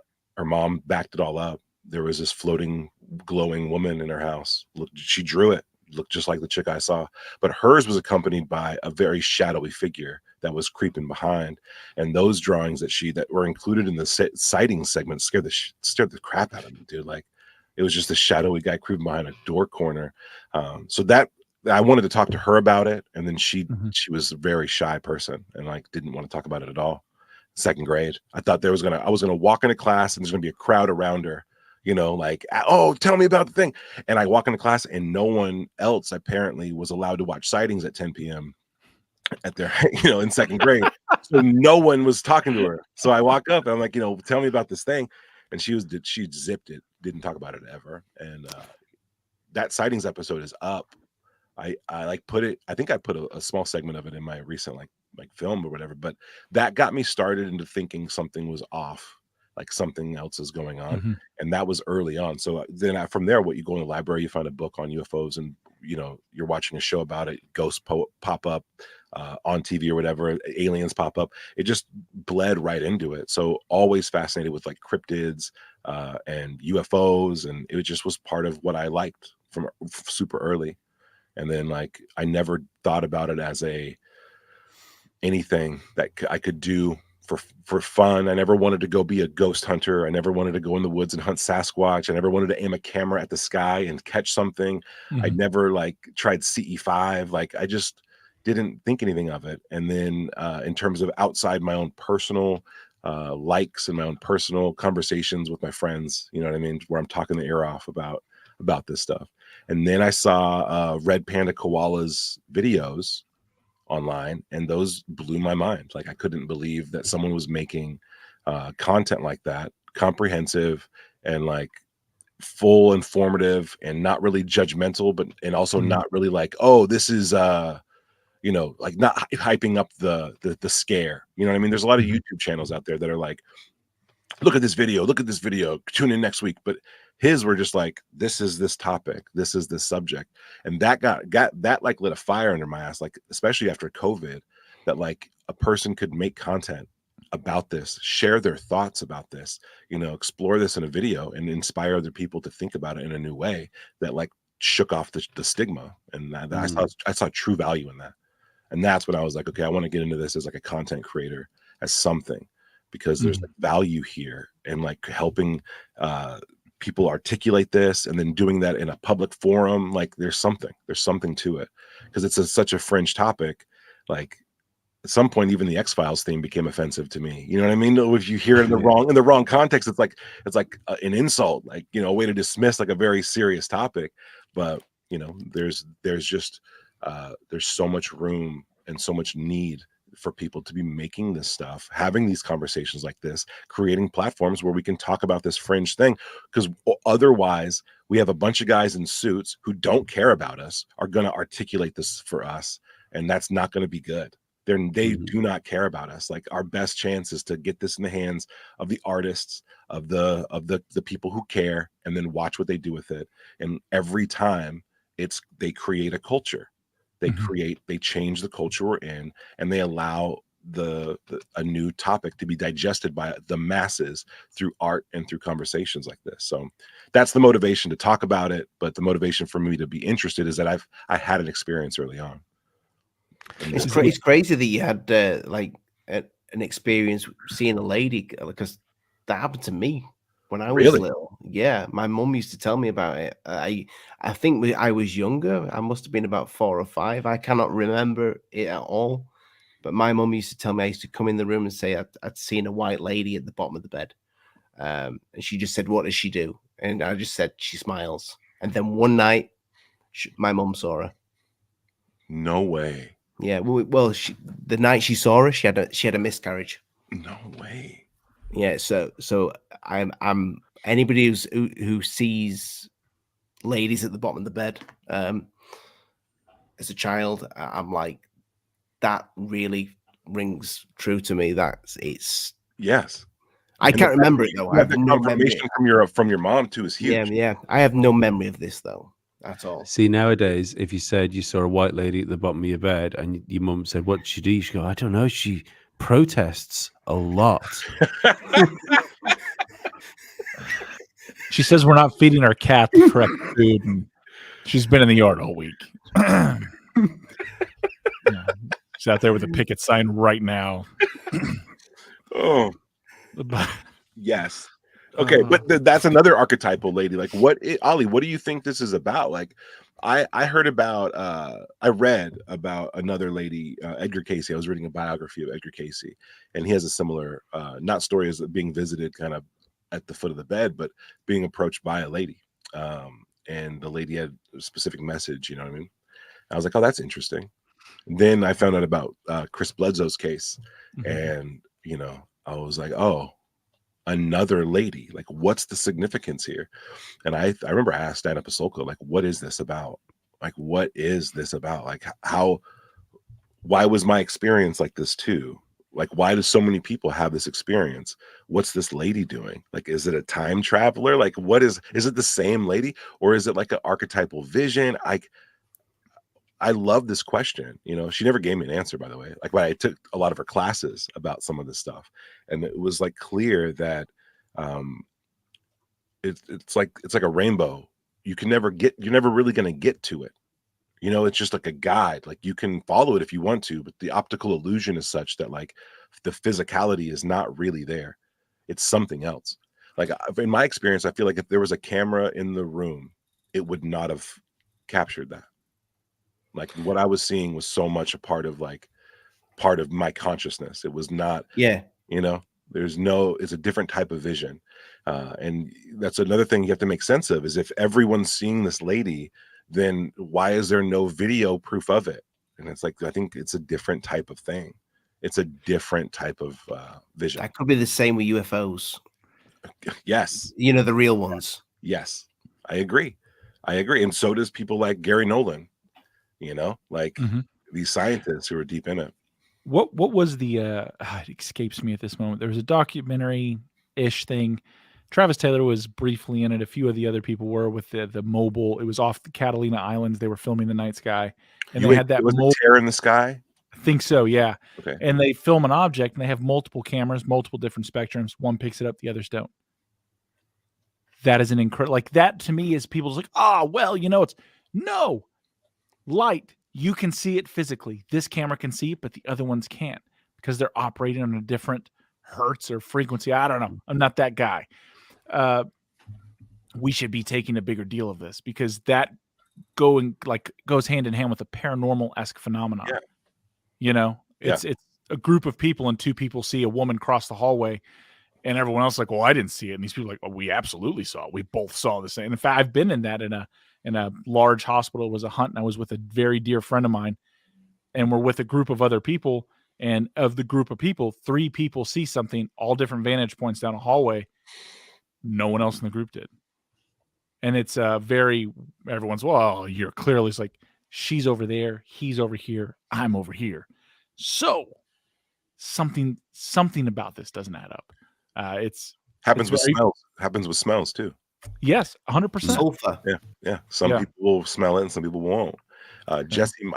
mom backed it all up. There was this floating, glowing woman in her house. She drew it, looked just like the chick I saw, but hers was accompanied by a very shadowy figure that was creeping behind. And those drawings that were included in the sighting segment scared the crap out of me, dude. Like it was just a shadowy guy creeping behind a door corner. So that I wanted to talk to her about it, and then she was a very shy person and like didn't want to talk about it at all. 2nd grade, I thought I was gonna walk into class and there's gonna be a crowd around her, like, oh, tell me about the thing. And I walk into class and no one else apparently was allowed to watch Sightings at 10 p.m. at their, in 2nd grade. So no one was talking to her. So I walk up and I'm like, tell me about this thing. And she zipped it, didn't talk about it ever. And that Sightings episode is up. I like put it, I think I put a small segment of it in my recent like film or whatever, but that got me started into thinking something was off, like something else is going on. And that was early on. So then from there, you go in the library, you find a book on UFOs, and you're watching a show about it, ghosts pop up on TV or whatever, aliens pop up. It just bled right into it. So always fascinated with like cryptids and UFOs, and it just was part of what I liked from super early. And then like I never thought about it as anything that I could do for fun. I never wanted to go be a ghost hunter. I never wanted to go in the woods and hunt Sasquatch. I never wanted to aim a camera at the sky and catch something. I never like tried CE5. Like I just didn't think anything of it. And then in terms of outside my own personal likes and my own personal conversations with my friends, you know what I mean, where I'm talking the ear off about this stuff. And then I saw Red Panda Koala's videos online, and those blew my mind. Like, I couldn't believe that someone was making content like that, comprehensive and like full informative and not really judgmental, but and also not really like, oh, this is you know, like not hyping up the scare. You know what I mean? There's a lot of YouTube channels out there that are like, look at this video, tune in next week. But his were just like, this is this topic, this is this subject. And that got that like lit a fire under my ass, like especially after COVID, that like a person could make content about this, share their thoughts about this, you know, explore this in a video and inspire other people to think about it in a new way that like shook off the stigma. And that I saw true value in that. And that's when I was like, okay, I want to get into this as like a content creator, as something, because there's like value here and like helping people articulate this and then doing that in a public forum. Like there's something to it, because it's such a fringe topic. Like at some point, even the X-Files theme became offensive to me. You know what I mean? If you hear it in the wrong context, it's like an insult, like, you know, a way to dismiss like a very serious topic. But you know, there's just there's so much room and so much need for people to be making this stuff, having these conversations like this, creating platforms where we can talk about this fringe thing, because otherwise we have a bunch of guys in suits who don't care about us are going to articulate this for us, and that's not going to be good. They do not care about us. Like, our best chance is to get this in the hands of the artists, of the people who care, and then watch what they do with it. And every time they create a culture. They change the culture we're in, and they allow a new topic to be digested by the masses through art and through conversations like this. So that's the motivation to talk about it. But the motivation for me to be interested is that I had an experience early on. It's crazy that you had an experience seeing a lady, because that happened to me when I was little. Yeah, my mum used to tell me about it. I think I was younger. I must have been about 4 or 5. I cannot remember it at all. But my mum used to tell me, I used to come in the room and say I'd seen a white lady at the bottom of the bed. And she just said, "What does she do?" And I just said, "She smiles." And then one night, my mum saw her. No way. Yeah, well, the night she saw her, she had a miscarriage. No way. Yeah, so I'm anybody who sees ladies at the bottom of the bed as a child, I'm like, that really rings true to me. It's yes. I can't remember it though. I have no confirmation from your mom too is huge. Yeah. I have no memory of this though. At all. See, nowadays, if you said you saw a white lady at the bottom of your bed and your mum said, "What did she do?" You go, "I don't know. She protests a lot." She says we're not feeding our cat the correct food, and she's been in the yard all week. She's out there with a picket sign right now. Oh, yes. Okay, but that's another archetypal lady. Like, Ollie, what do you think this is about? Like, I read about another lady, Edgar Casey. I was reading a biography of Edgar Casey, and he has a similar, not story as being visited kind of at the foot of the bed, but being approached by a lady. And the lady had a specific message, you know what I mean? I was like, oh, that's interesting. And then I found out about Chris Bledsoe's case, and, you know, I was like, oh, another lady, like, what's the significance here? And I remember I asked Dana Pasolka, like, what is this about? Like, what is this about? Like, why was my experience like this too? Like, why do so many people have this experience? What's this lady doing? Like, is it a time traveler? Like, is it the same lady, or is it like an archetypal vision? I love this question. You know, she never gave me an answer, by the way. Like, I took a lot of her classes about some of this stuff, and it was like clear that it's like a rainbow. You're never really going to get to it. You know, it's just like a guide. Like, you can follow it if you want to, but the optical illusion is such that like the physicality is not really there. It's something else. Like, in my experience, I feel like if there was a camera in the room, it would not have captured that. Like, what I was seeing was so much a part of my consciousness. It was not, you know, It's a different type of vision. And that's another thing you have to make sense of, is if everyone's seeing this lady, then why is there no video proof of it? And it's like, I think it's a different type of thing. It's a different type of vision. That could be the same with UFOs. Yes. You know, the real ones. Yes, I agree. And so does people like Gary Nolan, you know, like these scientists who are deep in it. What was the it escapes me at this moment. There was a documentary-ish thing. Travis Taylor was briefly in it. A few of the other people were with the mobile. It was off the Catalina Islands. They were filming the night sky. And they had that mobile tear in the sky. I think so, yeah. Okay. And they film an object and they have multiple cameras, multiple different spectrums. One picks it up, the others don't. That is an incredible, like that to me is people's like, well, you know, it's no light. You can see it physically. This camera can see it, but the other ones can't because they're operating on a different hertz or frequency. I don't know. I'm not that guy. We should be taking a bigger deal of this because that goes hand in hand with a paranormal-esque phenomenon. Yeah. You know, it's a group of people and two people see a woman cross the hallway and everyone else like, well, I didn't see it. And these people are like, well, we absolutely saw it. We both saw the same. In fact, I've been in that in a large hospital. It was a hunt, and I was with a very dear friend of mine, and we're with a group of other people. And of the group of people, 3 people see something, all different vantage points down a hallway. No one else in the group did. And it's everyone's, well, you're clearly, it's like, she's over there, he's over here, I'm over here. So something about this doesn't add up. Happens with smells too. Yes, 100%. Sulfur. Yeah. Some people will smell it and some people won't. I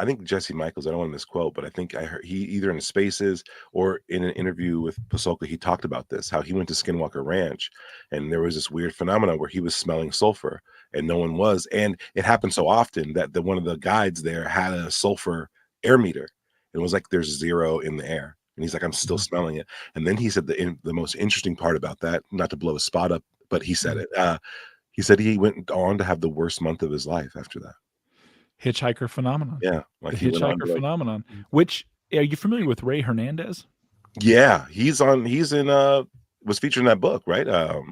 think Jesse Michaels, I don't want to misquote, but I think I heard he either in the Spaces or in an interview with Pasolka, he talked about this, how he went to Skinwalker Ranch and there was this weird phenomenon where he was smelling sulfur and no one was. And it happened so often that one of the guides there had a sulfur air meter. It was like there's 0 in the air. And he's like, I'm still smelling it. And then he said the most interesting part about that, not to blow a spot up, but he said it. He said he went on to have the worst month of his life after that. Hitchhiker phenomenon. Yeah. Like the hitchhiker phenomenon. Which, are you familiar with Ray Hernandez? Yeah. Was featured in that book, right?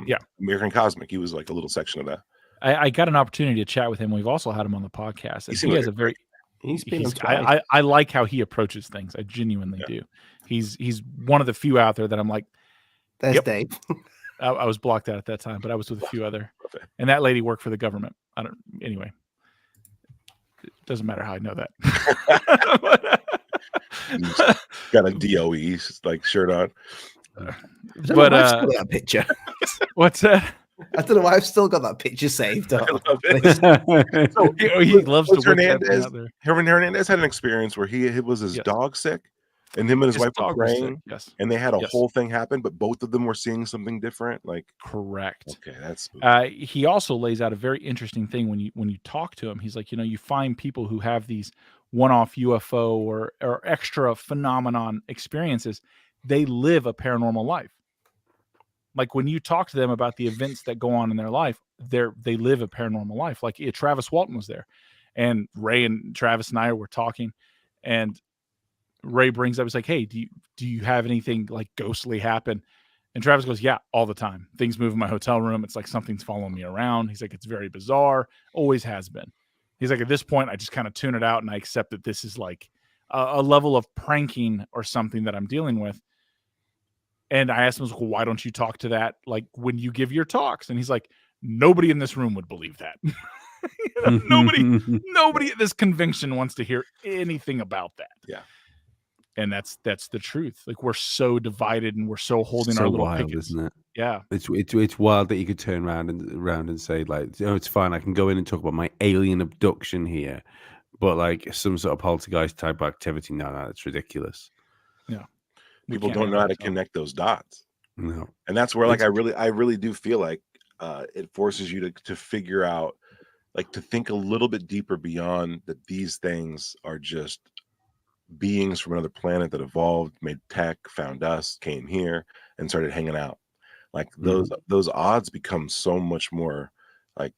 Yeah. American Cosmic. He was like a little section of that. I got an opportunity to chat with him. We've also had him on the podcast. He has a very... I like how he approaches things. I genuinely do. He's one of the few out there that I'm like, there's Dave. I was blocked out at that time, but I was with a few other, and that lady worked for the government. Anyway, it doesn't matter how I know that. Got a DOE like shirt on. But that picture. What's that? I don't know why I've still got that picture saved. I love it. So he loves to Hernandez. Hernandez had an experience where he was his dog sick, and him and his wife were praying, and they had a whole thing happen, but both of them were seeing something different. Like, correct. Okay, that's. He also lays out a very interesting thing when you talk to him. He's like, you find people who have these one-off UFO or extra phenomenon experiences. They live a paranormal life. Like when you talk to them about the events that go on in their life, they live a paranormal life. Like Travis Walton was there, and Ray and Travis and I were talking, and Ray brings up, he's like, hey, do you have anything like ghostly happen? And Travis goes, yeah, all the time. Things move in my hotel room. It's like something's following me around. He's like, it's very bizarre. Always has been. He's like, at this point, I just kind of tune it out and I accept that this is like a level of pranking or something that I'm dealing with. And I asked him, well, why don't you talk to that like when you give your talks? And he's like, nobody in this room would believe that. Nobody at this convention wants to hear anything about that. Yeah. And that's the truth. Like we're so divided and we're so holding so our little wild, pickets. isn't it? Yeah. It's wild that you could turn around and say like, it's fine. I can go in and talk about my alien abduction here, but like some sort of poltergeist type activity. No, it's ridiculous. Yeah. People don't know how to connect those dots. No. And that's where like I really do feel like it forces you to figure out, like, to think a little bit deeper beyond that these things are just beings from another planet that evolved, made tech, found us, came here and started hanging out. Like those odds become so much more like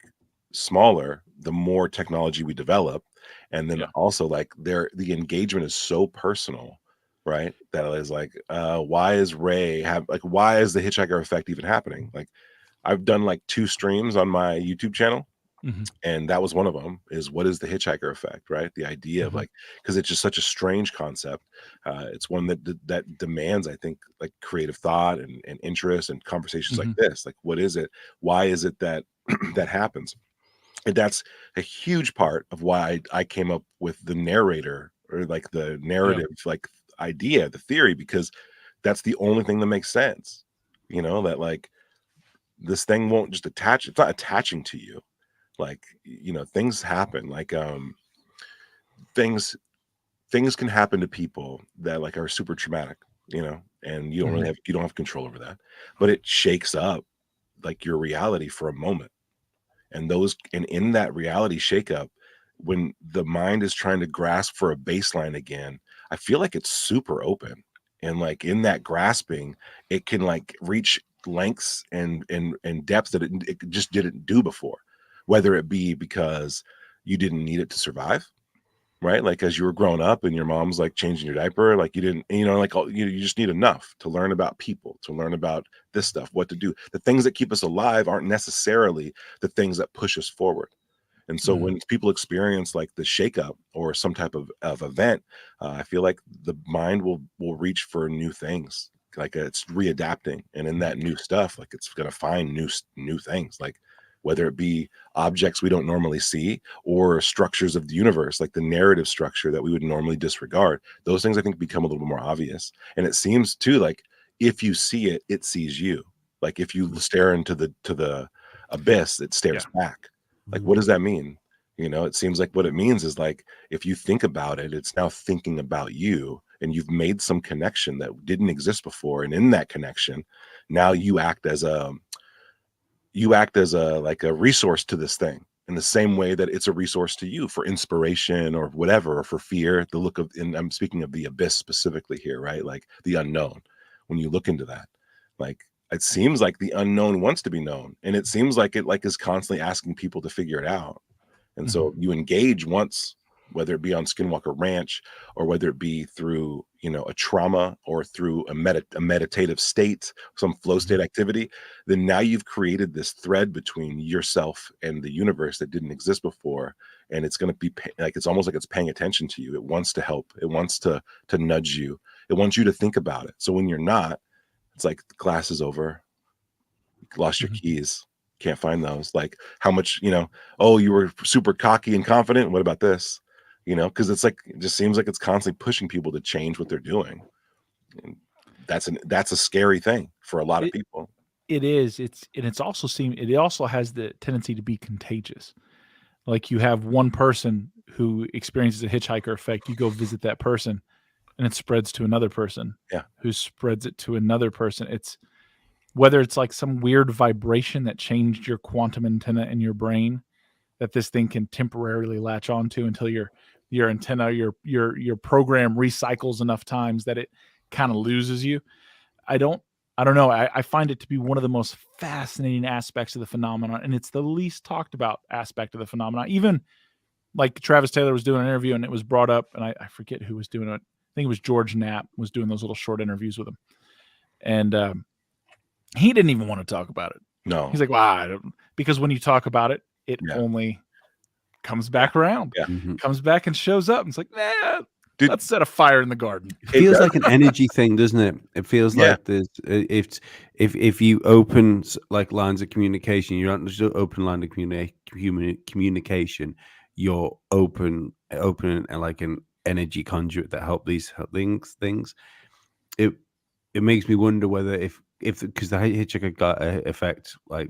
smaller the more technology we develop. And then also like the engagement is so personal, right? That is like, why is why is the hitchhiker effect even happening? Like, I've done like 2 streams on my YouTube channel, and that was one of them, is what is the hitchhiker effect, right? The idea of like, because it's just such a strange concept. It's one that demands, I think, like creative thought and interest and conversations like this. Like, what is it? Why is it that that happens? And that's a huge part of why I came up with the narrator, or like the narrative, like idea, the theory, because that's the only thing that makes sense. You know, that like this thing won't just attach. It's not attaching to you. Like, you know, things happen. Like things can happen to people that like are super traumatic, you know, and you don't have control over that. But it shakes up like your reality for a moment. And in that reality shakeup, when the mind is trying to grasp for a baseline again, I feel like it's super open. And like in that grasping, it can like reach lengths and depths that it just didn't do before. Whether it be because you didn't need it to survive, right? Like as you were growing up and your mom's like changing your diaper, like you didn't, you know, like you just need enough to learn about people, to learn about this stuff, what to do. The things that keep us alive aren't necessarily the things that push us forward. And so when people experience like the shakeup or some type of event, I feel like the mind will reach for new things. Like it's readapting, and in that new stuff, like it's going to find new things, like whether it be objects we don't normally see or structures of the universe, like the narrative structure that we would normally disregard. Those things I think become a little bit more obvious. And it seems too like if you see it, it sees you. Like if you stare into the abyss, it stares back. Like, what does that mean? You know, it seems like what it means is like, if you think about it, it's now thinking about you, and you've made some connection that didn't exist before. And in that connection, now you act as a like a resource to this thing, in the same way that it's a resource to you for inspiration or whatever, or for fear. And I'm speaking of the abyss specifically here, right? Like the unknown. When you look into that, like, it seems like the unknown wants to be known, and it seems like it like is constantly asking people to figure it out. And so you engage once, whether it be on Skinwalker Ranch, or whether it be through, you know, a trauma, or through a meditative state, some flow state activity, then now you've created this thread between yourself and the universe that didn't exist before. And it's going to be like, it's almost like it's paying attention to you. It wants to help. It wants to nudge you. It wants you to think about it. So when you're not, it's like the class is over. You lost your keys. Can't find those. Like, how much, you know, oh, you were super cocky and confident. What about this? You know, because it's like, it just seems like it's constantly pushing people to change what they're doing. And that's a scary thing for a lot of people. It is. It also has the tendency to be contagious. Like you have one person who experiences a hitchhiker effect, you go visit that person, and it spreads to another person. Yeah. Who spreads it to another person. It's whether it's like some weird vibration that changed your quantum antenna in your brain that this thing can temporarily latch onto until your antenna, your program recycles enough times that it kind of loses you. I don't know. I find it to be one of the most fascinating aspects of the phenomenon, and it's the least talked about aspect of the phenomenon. Even like Travis Taylor was doing an interview, and it was brought up, and I forget who was doing it. I think it was George Knapp was doing those little short interviews with him, and he didn't even want to talk about it. No, he's like, "Wow," because when you talk about it, it only comes back around, comes back and shows up. And it's like, let's set a fire in the garden. It feels like an energy thing, doesn't it? It feels like there's if you open like lines of communication, you're not just open line of communication. You're open like an energy conduit that help these things. It makes me wonder whether if because the hitchhiker effect like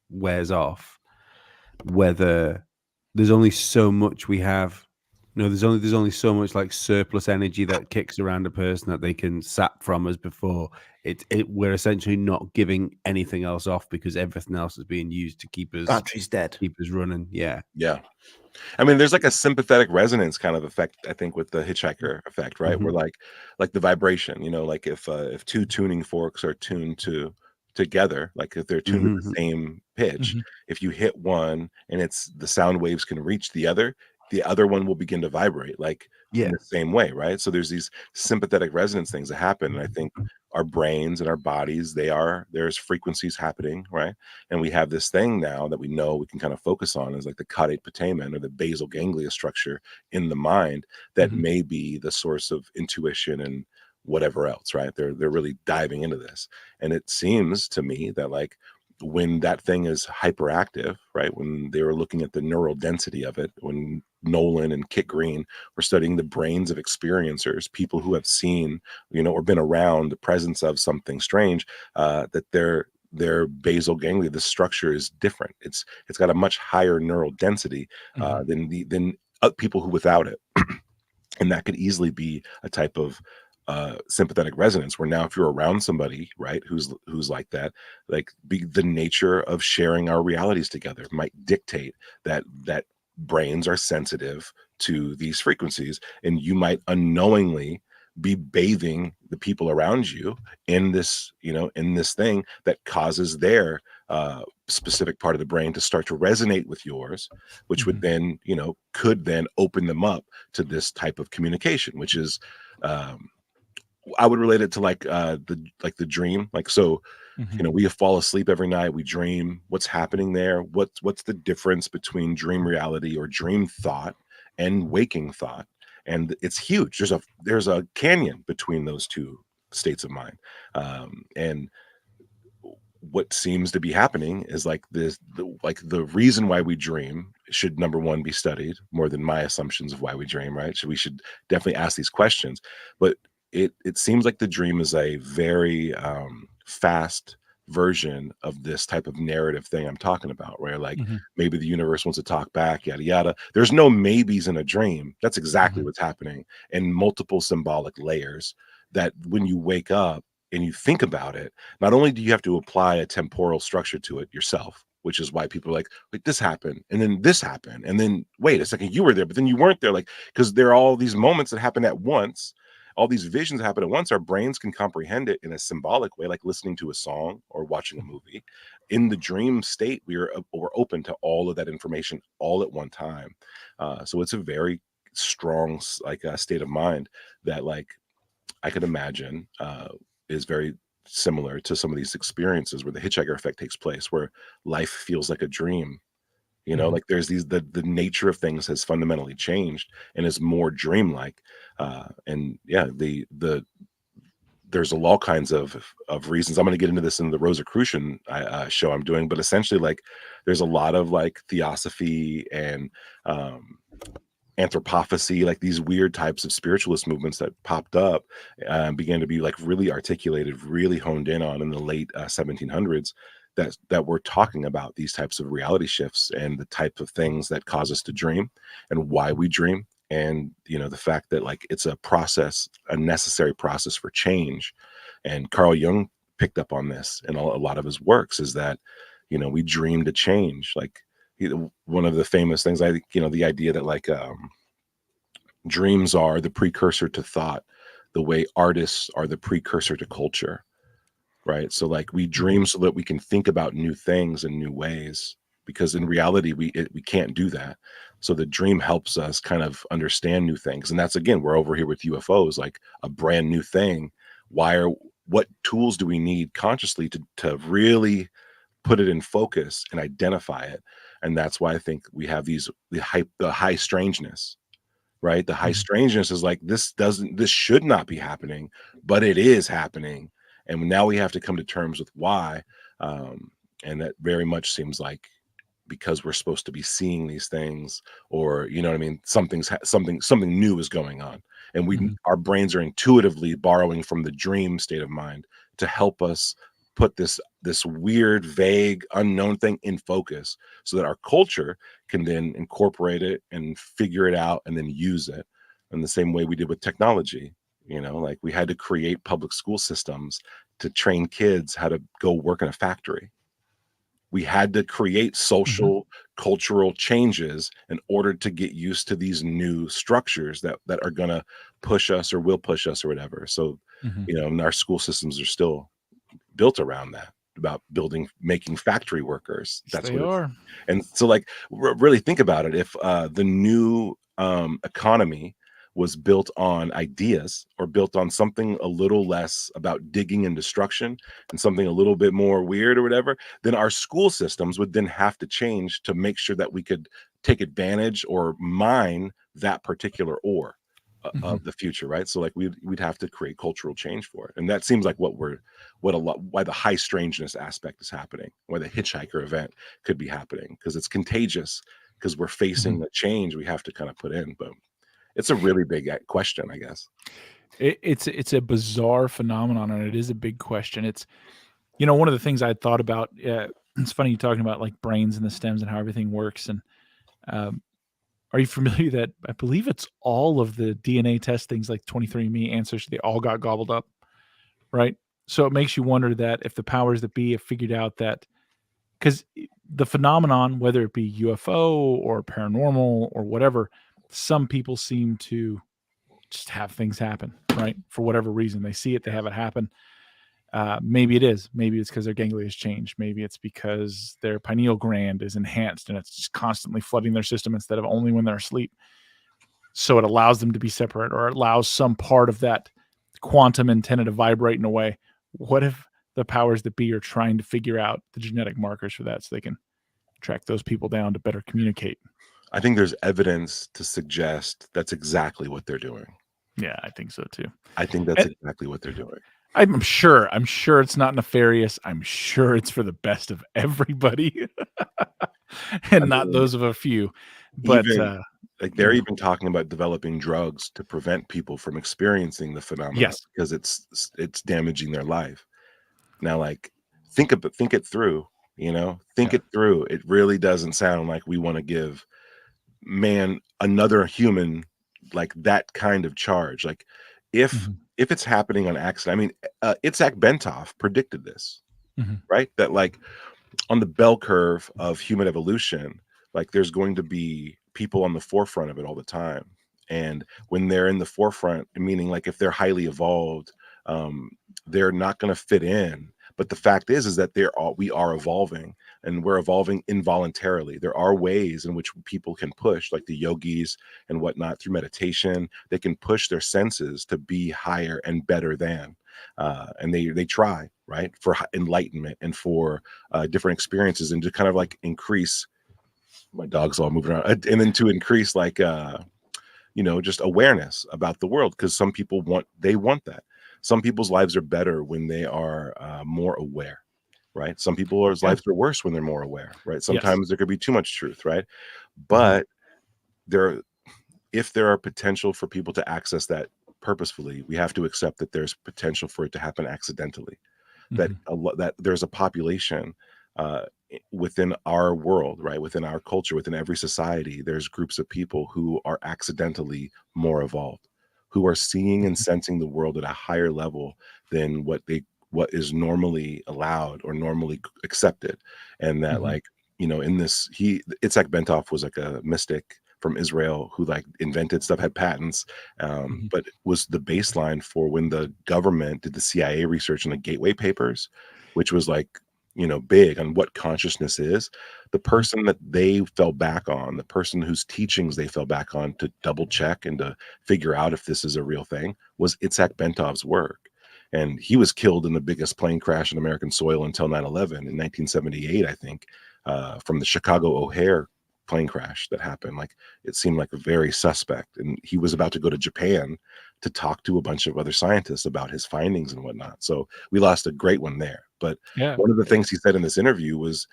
wears off, whether there's only so much we have. No, there's only so much like surplus energy that kicks around a person that they can sap from us before we're essentially not giving anything else off because everything else is being used to keep us battery's dead, keep us running. Yeah. I mean, there's like a sympathetic resonance kind of effect, I think, with the hitchhiker effect, right? Where like the vibration, you know, like if two tuning forks are tuned together, like if they're tuned to the same pitch, if you hit one and the sound waves can reach the other, the other one will begin to vibrate like in the same way, right? So there's these sympathetic resonance things that happen, and I think our brains and our bodies, there's frequencies happening, right? And we have this thing now that we know we can kind of focus on is like the caudate putamen, or the basal ganglia structure in the mind, that may be the source of intuition and whatever else, right? They're really diving into this, and it seems to me that like when that thing is hyperactive, right? When they were looking at the neural density of it, when Nolan and Kit Green were studying the brains of experiencers, people who have seen, or been around the presence of something strange, that their basal ganglia, the structure is different. It's got a much higher neural density than people who without it. And that could easily be a type of sympathetic resonance, where now if you're around somebody, right, who's like that, like the nature of sharing our realities together might dictate that brains are sensitive to these frequencies, and you might unknowingly be bathing the people around you in this, in this thing that causes their specific part of the brain to start to resonate with yours, which would then, could then open them up to this type of communication, which is I would relate it to like the dream. Like, so, we fall asleep every night, we dream. What's happening there? What's the difference between dream reality or dream thought and waking thought? And it's huge. There's a canyon between those two states of mind. And what seems to be happening is like the reason why we dream should, number one, be studied more than my assumptions of why we dream, right? So we should definitely ask these questions. But it seems like the dream is a very fast version of this type of narrative thing I'm talking about, where like maybe the universe wants to talk back, yada yada. There's no maybes in a dream. That's exactly what's happening, in multiple symbolic layers, that when you wake up and you think about it, not only do you have to apply a temporal structure to it yourself, which is why people are like, wait, this happened, and then this happened, and then wait a second, you were there, but then you weren't there, like, because there are all these moments that happen at once. All these visions happen at once. Our brains can comprehend it in a symbolic way, like listening to a song or watching a movie. In the dream state, we're open to all of that information all at one time. So it's a very strong state of mind that, like, I could imagine is very similar to some of these experiences where the hitchhiker effect takes place, where life feels like a dream. Like there's the nature of things has fundamentally changed and is more dreamlike. And yeah, there's all kinds of reasons. I'm going to get into this in the Rosicrucian show I'm doing, but essentially, like, there's a lot of like theosophy and anthropophacy, like these weird types of spiritualist movements that popped up and began to be like really articulated, really honed in on in the late 1700s, that we're talking about these types of reality shifts and the type of things that cause us to dream and why we dream. And, the fact that, like, it's a process, a necessary process for change. And Carl Jung picked up on this in a lot of his works, is that, we dream to change. Like, one of the famous things, I think, the idea that, like, dreams are the precursor to thought, the way artists are the precursor to culture. Right. So, like, we dream so that we can think about new things in new ways, because in reality, we can't do that. So the dream helps us kind of understand new things. And that's, again, we're over here with UFOs, like a brand new thing. What tools do we need consciously to really put it in focus and identify it? And that's why I think we have the high strangeness. Right. The high strangeness is like, this should not be happening, but it is happening. And now we have to come to terms with why. And that very much seems like because we're supposed to be seeing these things, or, you know what I mean? Something new is going on. And our brains are intuitively borrowing from the dream state of mind to help us put this weird, vague, unknown thing in focus, so that our culture can then incorporate it and figure it out and then use it in the same way we did with technology. Like, we had to create public school systems to train kids how to go work in a factory. We had to create social, cultural changes in order to get used to these new structures that are going to push us or will push us or whatever. So, and our school systems are still built around that, about making factory workers. That's what they are. And so, like, really think about it. If the new economy was built on ideas or built on something a little less about digging and destruction and something a little bit more weird or whatever, then our school systems would then have to change to make sure that we could take advantage or mine that particular ore of the future, right? So like we'd have to create cultural change for it. And that seems like why the high strangeness aspect is happening, why the hitchhiker event could be happening, because it's contagious, because we're facing a change we have to kind of put in. But it's a really big question, I guess. It's a bizarre phenomenon, and it is a big question. It's, one of the things I thought about, it's funny you talking about like brains and the stems and how everything works. And are you familiar that I believe it's all of the DNA test things like 23andMe answers, they all got gobbled up, right? So it makes you wonder that if the powers that be have figured out that, because the phenomenon, whether it be UFO or paranormal or whatever, some people seem to just have things happen, right? For whatever reason, they see it, they have it happen. Maybe it is. Maybe it's because their ganglia has changed. Maybe it's because their pineal gland is enhanced and it's just constantly flooding their system instead of only when they're asleep. So it allows them to be separate, or it allows some part of that quantum antenna to vibrate in a way. What if the powers that be are trying to figure out the genetic markers for that so they can track those people down to better communicate? I think there's evidence to suggest that's exactly what they're doing. Yeah, I think so too. I think that's exactly what they're doing. I'm sure it's not nefarious. I'm sure it's for the best of everybody and not those of a few. But even, like they're even talking about developing drugs to prevent people from experiencing the phenomenon, because it's damaging their life. Now, like think it through, think it through. It really doesn't sound like we want to give man another human like that kind of charge. Like if it's happening on accident, I mean, Itzhak Bentov predicted this, right? That like on the bell curve of human evolution, like there's going to be people on the forefront of it all the time. And when they're in the forefront, meaning like if they're highly evolved, they're not going to fit in. But the fact is that we are evolving, and we're evolving involuntarily. There are ways in which people can push, like the yogis and whatnot, through meditation. They can push their senses to be higher and better than, and they try, right, for enlightenment and for different experiences, and to kind of like increase. My dog's all moving around, and then to increase like just awareness about the world, because some people want that. Some people's lives are better when they are more aware, right? Some people's lives are worse when they're more aware, right? Sometimes there could be too much truth, right? But if there are potential for people to access that purposefully, we have to accept that there's potential for it to happen accidentally. That there's a population within our world, right? Within our culture, within every society, there's groups of people who are accidentally more evolved, who are seeing and sensing the world at a higher level than what is normally allowed or normally accepted. And that like, in this, Itzhak Bentov was like a mystic from Israel who like invented stuff, had patents, but was the baseline for when the government did the CIA research in the Gateway Papers, which was like, big on what consciousness is. The person that they fell back on, the person whose teachings they fell back on to double check and to figure out if this is a real thing, was Itzhak Bentov's work. And he was killed in the biggest plane crash on American soil until 9/11 in 1978, I think, from the Chicago O'Hare plane crash that happened. Like it seemed like a very suspect, and he was about to go to Japan to talk to a bunch of other scientists about his findings and whatnot. So we lost a great one there. But one of the things he said in this interview was,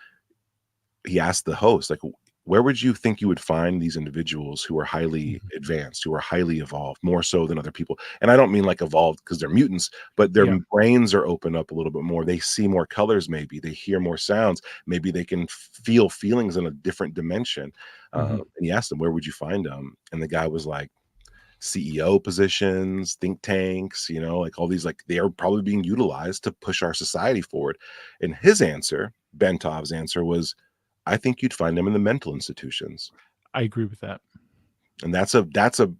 he asked the host, like, where would you think you would find these individuals who are highly advanced, who are highly evolved, more so than other people? And I don't mean like evolved because they're mutants, but their brains are opened up a little bit more. They see more colors, maybe they hear more sounds, maybe they can feel feelings in a different dimension. And he asked them, where would you find them? And the guy was like, CEO positions, think tanks, like all these, like they are probably being utilized to push our society forward. And his answer, Bentov's answer, was, I think you'd find them in the mental institutions. I agree with that. And that's a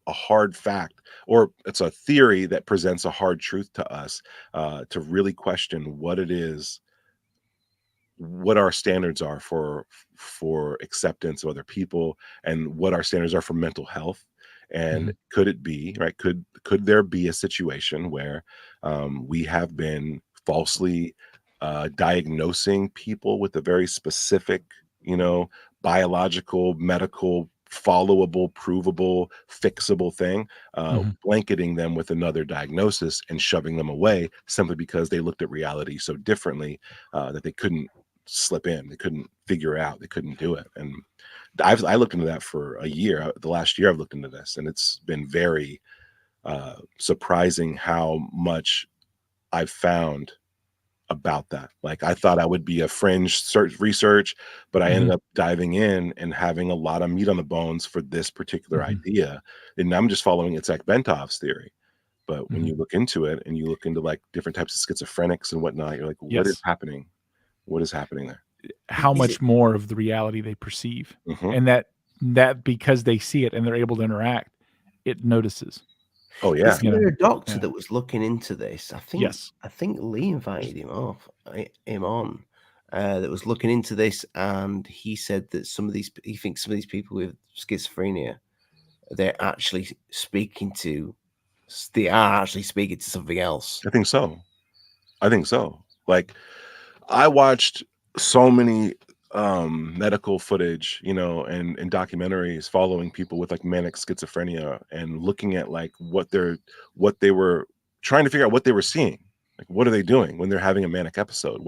hard fact, or it's a theory that presents a hard truth to us, to really question what it is, what our standards are for acceptance of other people, and what our standards are for mental health. And could it be, right? Could there be a situation where we have been falsely diagnosing people with a very specific, biological, medical, followable, provable, fixable thing, blanketing them with another diagnosis and shoving them away simply because they looked at reality so differently that they couldn't slip in, they couldn't figure out, they couldn't do it. And I looked into that for a year. The last year I've looked into this, and it's been very surprising how much I've found about that. Like, I thought I would be a fringe research, but I ended up diving in and having a lot of meat on the bones for this particular idea. And I'm just following Itzhak Bentov's theory. But when you look into it and you look into like different types of schizophrenics and whatnot, you're like, what is happening? What is happening there? How much more of the reality they perceive, and that because they see it and they're able to interact, it notices. Oh yeah. Isn't there a doctor that was looking into this? I think Yes. I think Lee invited him on that was looking into this, and he said that he thinks some of these people with schizophrenia, they are actually speaking to something else. I think so. Like, I watched so many medical footage, and documentaries following people with like manic schizophrenia and looking at like what they were trying to figure out what they were seeing. Like, what are they doing when they're having a manic episode?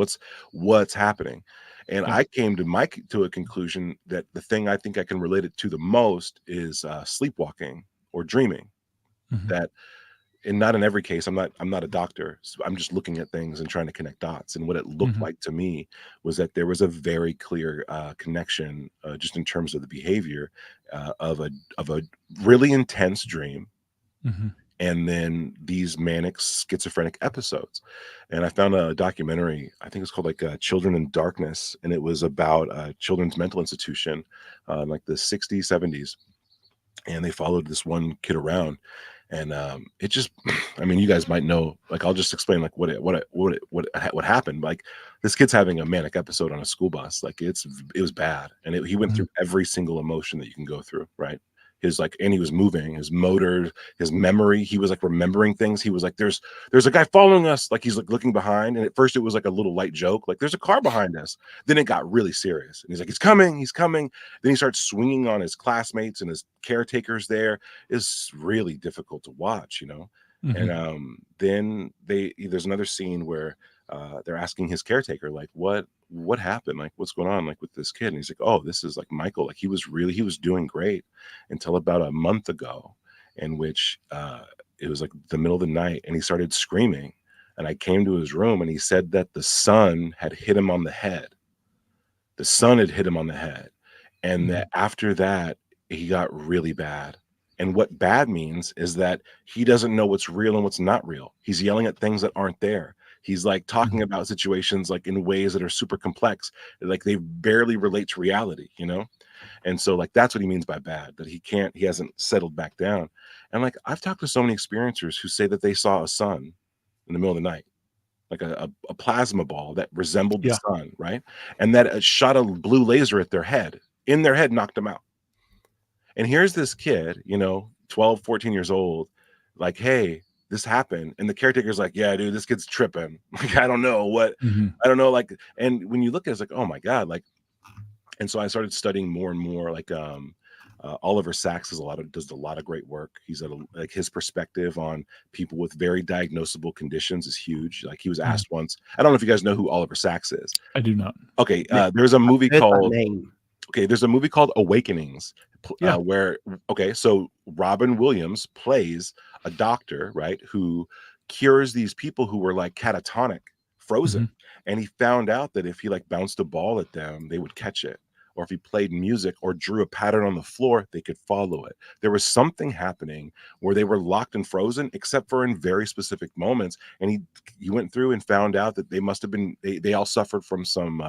What's happening? And I came to a conclusion that the thing I think I can relate it to the most is sleepwalking or dreaming. That, and not in every case, I'm not a doctor, so I'm just looking at things and trying to connect dots. And what it looked like to me was that there was a very clear connection, just in terms of the behavior of a really intense dream, and then these manic schizophrenic episodes. And I found a documentary, I think it's called like Children in Darkness, and it was about a children's mental institution in like the 60s, 70s, and they followed this one kid around. And it just, I mean, you guys might know, like, I'll just explain like what happened. Like, this kid's having a manic episode on a school bus. Like, it was bad. And he went through every single emotion that you can go through, right? And he was moving, his motor, his memory. He was like remembering things. He was like, there's a guy following us. Like, he's like looking behind. And at first it was like a little light joke. Like, there's a car behind us. Then it got really serious. And he's like, he's coming. Then he starts swinging on his classmates and his caretakers there. It's really difficult to watch, And then there's another scene where they're asking his caretaker, like, what happened? Like, what's going on, like, with this kid? And he's like, oh, this is like Michael. Like, he was doing great until about a month ago, in which it was like the middle of the night and he started screaming. And I came to his room and he said that the sun had hit him on the head. And that after that, he got really bad. And what bad means is that he doesn't know what's real and what's not real. He's yelling at things that aren't there. He's like talking about situations like in ways that are super complex, like they barely relate to reality, And so like, that's what he means by bad, that he hasn't settled back down. And like, I've talked to so many experiencers who say that they saw a sun in the middle of the night, like a plasma ball that resembled the sun, right? And that it shot a blue laser at their head, knocked them out. And here's this kid, 12, 14 years old, like, hey, this happened. And the caretaker's like, yeah, dude, this kid's tripping. Like, I don't know. Like, and when you look at it, it's like, oh my God. Like, and so I started studying more and more, like, Oliver Sacks does a lot of great work. He's like, his perspective on people with very diagnosable conditions is huge. Like, he was asked once, I don't know if you guys know who Oliver Sacks is. I do not. Okay. There's a movie called Awakenings, so Robin Williams plays a doctor, right, who cures these people who were like catatonic, frozen. And he found out that if he like bounced a ball at them, they would catch it. Or if he played music or drew a pattern on the floor, they could follow it. There was something happening where they were locked and frozen, except for in very specific moments. And he went through and found out that they must have been, they all suffered from some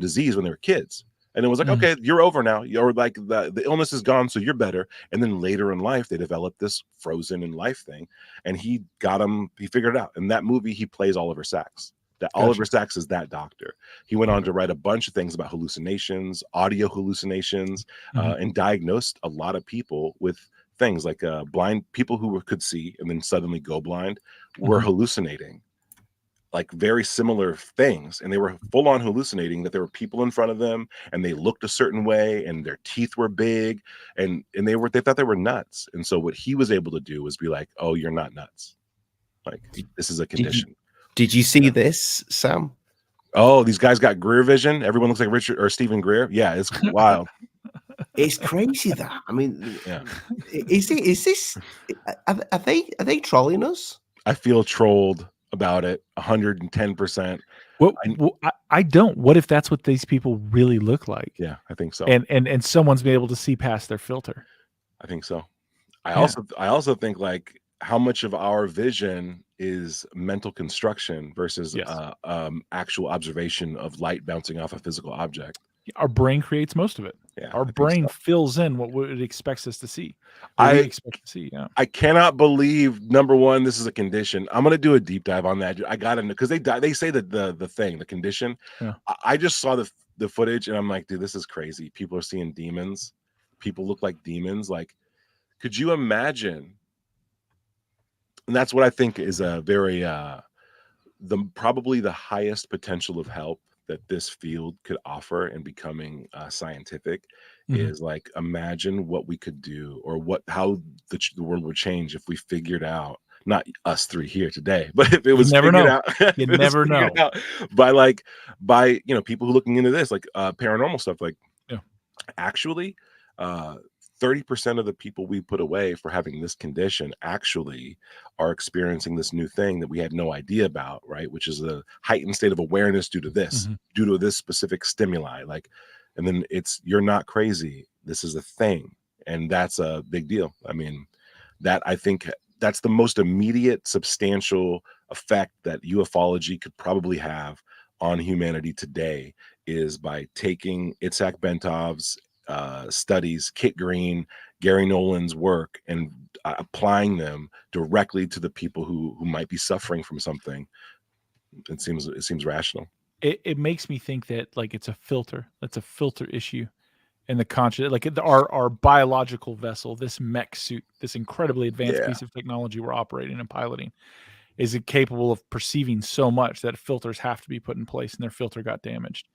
disease when they were kids. And it was like, okay, you're over now. You're like, the illness is gone, so you're better. And then later in life, they developed this frozen in life thing. And he figured it out. In that movie, he plays Oliver Sacks. Oliver Sacks is that doctor. He went on to write a bunch of things about hallucinations, audio hallucinations, and diagnosed a lot of people with things like blind people who could see and then suddenly go blind were hallucinating, like very similar things, and they were full on hallucinating that there were people in front of them and they looked a certain way and their teeth were big, and they thought they were nuts. And so what he was able to do was be like, oh, you're not nuts, like this is a condition. Did you see this, Sam? Oh, these guys got Greer vision. Everyone looks like Richard or Stephen Greer. Yeah, it's wild. It's crazy that, I mean, Yeah. Is this are they trolling us? I feel trolled about it 110%. Well, I don't. What if that's what these people really look like? Yeah, I think so. And someone's been able to see past their filter. I think so. I also think like how much of our vision is mental construction versus actual observation of light bouncing off a physical object. Our brain creates most of it. Yeah, our brain fills in what it expects us to see. I cannot believe, number one, this is a condition. I'm gonna do a deep dive on that. I gotta know, because they say that the condition. Yeah. I just saw the footage and I'm like, dude, this is crazy. People are seeing demons. People look like demons. Like, could you imagine? And that's what I think is a very probably the highest potential of help that this field could offer in becoming scientific is like, imagine what we could do, or how the world would change if we figured out, not us three here today, but if it was figured out, you never know, by people who are looking into this, like paranormal stuff, like actually 30% of the people we put away for having this condition actually are experiencing this new thing that we had no idea about, right? Which is a heightened state of awareness due to this, due to this specific stimuli. Like, and then you're not crazy. This is a thing. And that's a big deal. I mean, I think that's the most immediate, substantial effect that ufology could probably have on humanity today, is by taking Itzhak Bentov's studies, Kit Green, Gary Nolan's work, and applying them directly to the people who might be suffering from something. It seems rational. It makes me think that like it's a filter. That's a filter issue in the conscious, like our biological vessel, this mech suit, this incredibly advanced piece of technology we're operating and piloting, is it capable of perceiving so much that filters have to be put in place, and their filter got damaged.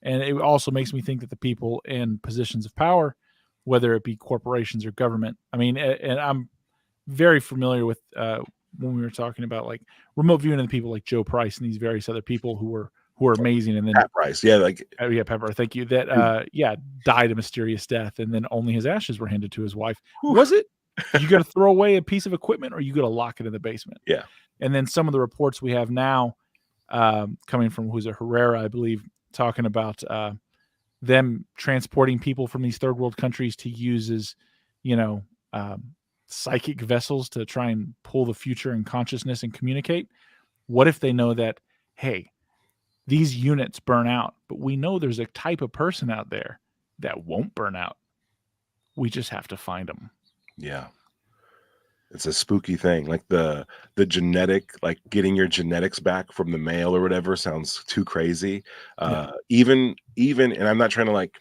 And it also makes me think that the people in positions of power, whether it be corporations or government, I mean, and I'm very familiar with when we were talking about like remote viewing of the people like Joe Price and these various other people who were amazing. And then Pat Price, Pepper, thank you. That died a mysterious death, and then only his ashes were handed to his wife. Was it? You got to throw away a piece of equipment, or you got to lock it in the basement? Yeah. And then some of the reports we have now, coming from Herrera, I believe, talking about them transporting people from these third world countries to use as, psychic vessels to try and pull the future and consciousness and communicate. What if they know that, hey, these units burn out, but we know there's a type of person out there that won't burn out. We just have to find them. Yeah. It's a spooky thing. Like the genetic, like getting your genetics back from the mail or whatever sounds too crazy. Even, and I'm not trying to like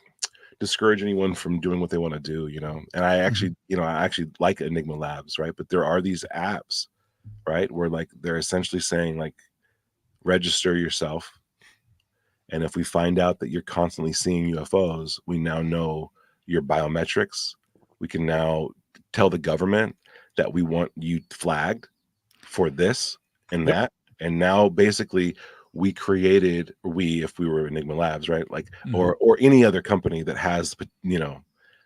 discourage anyone from doing what they want to do, and I actually, I actually like Enigma Labs, right? But there are these apps, right, where like they're essentially saying like, register yourself. And if we find out that you're constantly seeing UFOs, we now know your biometrics. We can now tell the government that we want you flagged for this and that. And now basically if we were Enigma Labs, right? Like, or any other company that has,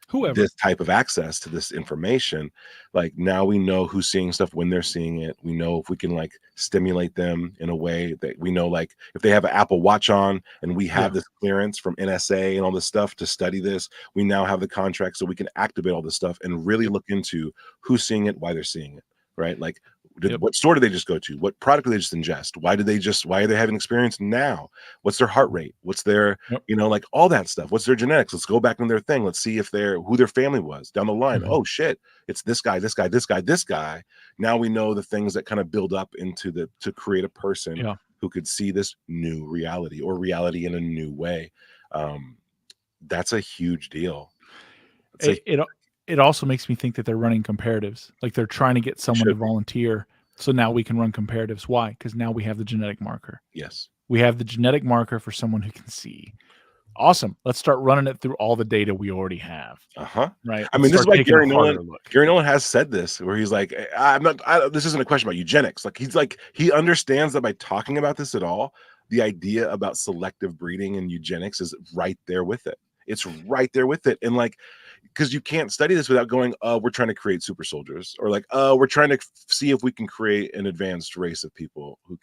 whoever, this type of access to this information, like now we know who's seeing stuff when they're seeing it. We know if we can like stimulate them in a way that we know, like if they have an Apple Watch on and we have this clearance from NSA and all this stuff to study this, we now have the contract so we can activate all this stuff and really look into who's seeing it, why they're seeing it, right? Like what store did they just go to? What product did they just ingest? Why are they having experience now? What's their heart rate? What's their, like all that stuff? What's their genetics? Let's go back into their thing. Let's see who their family was down the line. Oh shit, it's this guy, this guy, this guy, this guy. Now we know the things that kind of build up into to create a person who could see this new reality, or reality in a new way. That's a huge deal. it also makes me think that they're running comparatives. Like they're trying to get someone to volunteer. So now we can run comparatives. Why? Because now we have the genetic marker. Yes. We have the genetic marker for someone who can see. Awesome. Let's start running it through all the data we already have. Right. I mean, this is why Gary Nolan has said this, where he's like, this isn't a question about eugenics. Like, he understands that by talking about this at all, the idea about selective breeding and eugenics is right there with it. It's right there with it. And like, because you can't study this without going, we're trying to create super soldiers, or like, we're trying to see if we can create an advanced race of people who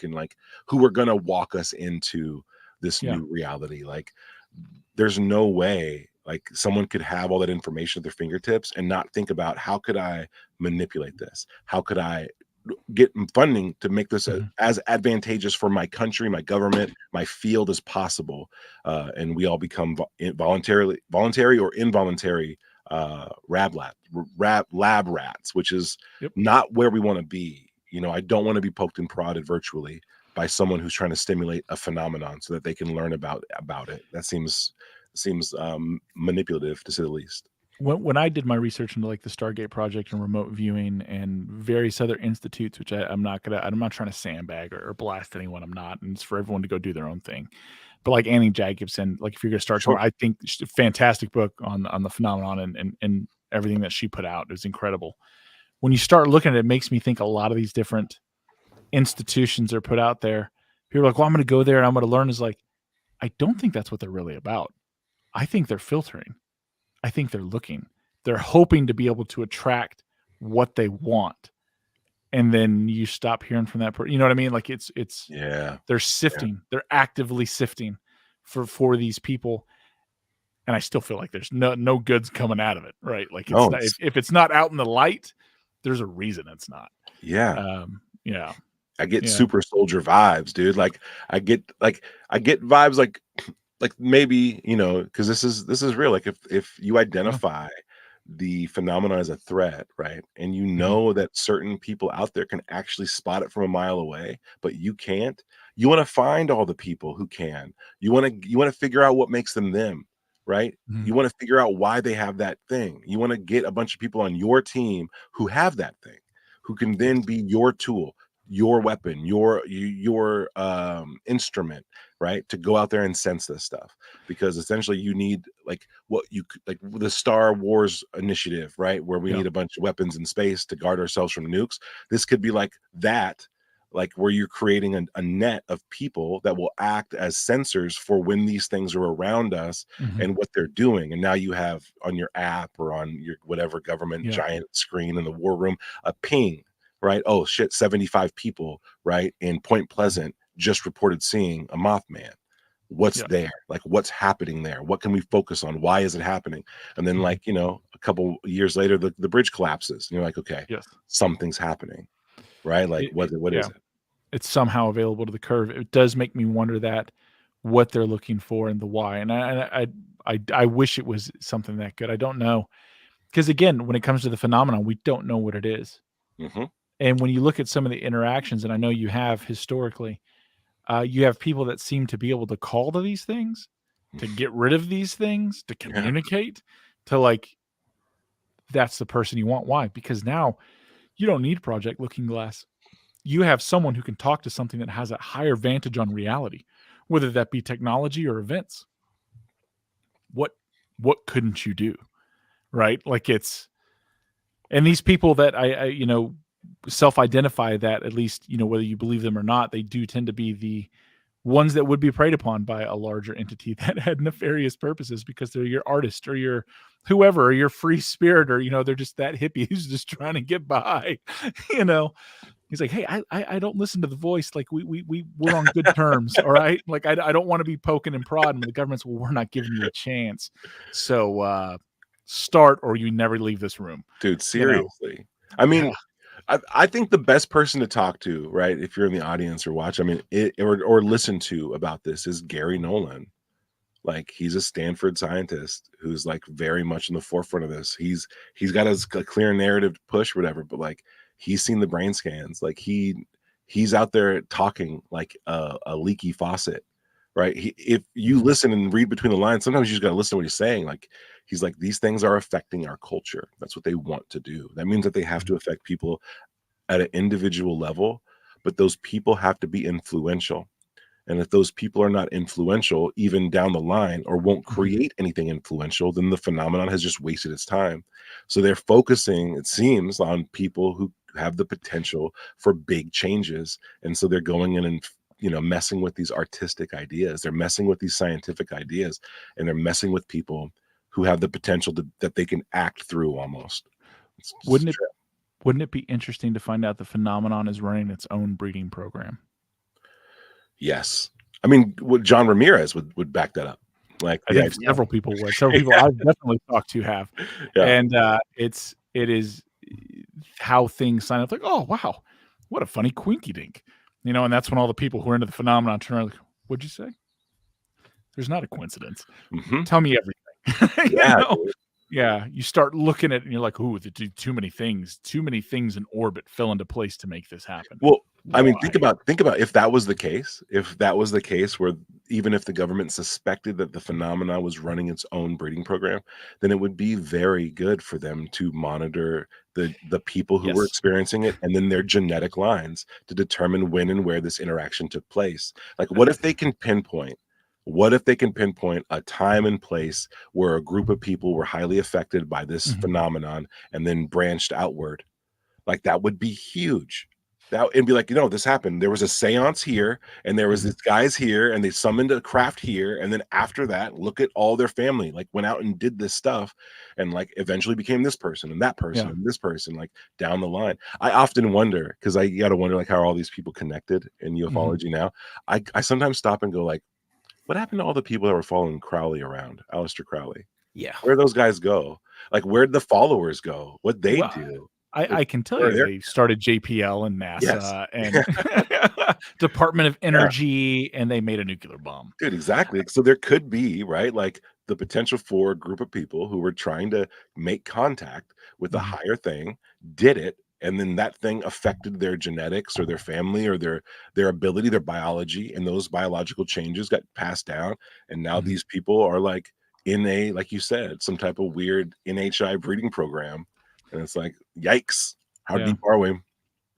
are going to walk us into this new reality. Like, there's no way like someone could have all that information at their fingertips and not think about, how could I manipulate this? How could I get funding to make this as advantageous for my country, my government, my field as possible? And we all become voluntary or involuntary lab rats, which is not where we want to be. You know, I don't want to be poked and prodded virtually by someone who's trying to stimulate a phenomenon so that they can learn about it. That seems manipulative, to say the least. When I did my research into like the Stargate Project and remote viewing and various other institutes, which I'm not trying to sandbag or blast anyone. I'm not, and it's for everyone to go do their own thing. But like Annie Jack Gibson, like if you're going to start somewhere, I think fantastic book on the phenomenon and everything that she put out is incredible. When you start looking at it, it makes me think a lot of these different institutions are put out there. People are like, well, I'm going to go there and I'm going to learn. Is like, I don't think that's what they're really about. I think they're filtering. I think they're looking. They're hoping to be able to attract what they want. And then you stop hearing from that person. You know what I mean? Like they're sifting. Yeah. They're actively sifting for these people. And I still feel like there's no goods coming out of it, right? Like if it's not out in the light, there's a reason it's not. Yeah. Yeah. I get super soldier vibes, dude. Like I get vibes like maybe, you know, because this is real. Like if you identify the phenomenon as a threat, right, and you know that certain people out there can actually spot it from a mile away, but you can't, you want to find all the people who can. You want to figure out what makes them, right? You want to figure out why they have that thing. You want to get a bunch of people on your team who have that thing, who can then be your tool, your weapon, your instrument, right, to go out there and sense this stuff. Because essentially you need like the Star Wars initiative, right, where we need a bunch of weapons in space to guard ourselves from nukes. This could be like that, like where you're creating a net of people that will act as sensors for when these things are around us and what they're doing. And now you have on your app or on your whatever government giant screen in the war room a ping, right? Oh shit, 75 people, right, in Point Pleasant just reported seeing a Mothman. What's there? Like, what's happening there? What can we focus on? Why is it happening? And then, like, you know, a couple years later, the bridge collapses, and you're like, okay, something's happening, right? Like, what is it? It's somehow available to the curve. It does make me wonder that what they're looking for and the why. And I wish it was something that good. I don't know, because again, when it comes to the phenomenon, we don't know what it is. And when you look at some of the interactions, and I know you have historically, you have people that seem to be able to call to these things, to get rid of these things, to communicate, to like, that's the person you want. Why? Because now you don't need Project Looking Glass. You have someone who can talk to something that has a higher vantage on reality, whether that be technology or events. What couldn't you do? Right? Like and these people that I you know, self-identify that, at least, you know, whether you believe them or not, they do tend to be the ones that would be preyed upon by a larger entity that had nefarious purposes, because they're your artist or your whoever, or your free spirit, or, you know, they're just that hippie who's just trying to get by. You know, he's like, hey, I don't listen to the voice. Like we're on good terms. All right. Like I don't want to be poking and prodding. The government's, well, we're not giving you a chance. So start, or you never leave this room. Dude, seriously. You know? I mean, I think the best person to talk to, right, if you're in the audience or watch, I mean, or listen to about this is Gary Nolan. Like, he's a Stanford scientist who's like very much in the forefront of this. He's got a clear narrative to push, whatever, but like he's seen the brain scans. Like he's out there talking like a leaky faucet, right? If you listen and read between the lines, sometimes you just got to listen to what he's saying. Like, he's like, these things are affecting our culture. That's what they want to do. That means that they have to affect people at an individual level, but those people have to be influential. And if those people are not influential, even down the line, or won't create anything influential, then the phenomenon has just wasted its time. So they're focusing, it seems, on people who have the potential for big changes. And so they're going in and, messing with these artistic ideas. They're messing with these scientific ideas, and they're messing with people who have the potential that they can act through almost. Wouldn't it be interesting to find out the phenomenon is running its own breeding program? Yes. I mean, John Ramirez would back that up. Like, I think several people would. Several people I've definitely talked to have. Yeah. And it is how things sign up. Like, oh wow, what a funny quinky dink. And that's when all the people who are into the phenomenon turn around like, what'd you say? There's not a coincidence. Tell me everything. Yeah, you start looking at it and you're like, ooh, too many things in orbit fell into place to make this happen. Well, I mean, think about if that was the case, where even if the government suspected that the phenomena was running its own breeding program, then it would be very good for them to monitor the people who were experiencing it, and then their genetic lines, to determine when and where this interaction took place. Like, what if they can pinpoint a time and place where a group of people were highly affected by this phenomenon and then branched outward? Like, that would be huge. It'd be like, this happened. There was a seance here, and there was these guys here, and they summoned a craft here. And then after that, look at all their family, like, went out and did this stuff, and like eventually became this person and that person and this person, like, down the line. I often wonder, because I got to wonder, like, how are all these people connected in ufology now? I sometimes stop and go, like, what happened to all the people that were following Crowley around, Aleister Crowley? Yeah. Where'd those guys go? Like, where'd the followers go? What'd they do? I can tell you they started JPL and NASA and Department of Energy, and they made a nuclear bomb. Dude, exactly. So there could be, right, like, the potential for a group of people who were trying to make contact with a higher thing, did it, and then that thing affected their genetics or their family or their ability, their biology, and those biological changes got passed down. And now these people are, like, in a, like you said, some type of weird NHI breeding program. And it's like, yikes, how deep are we?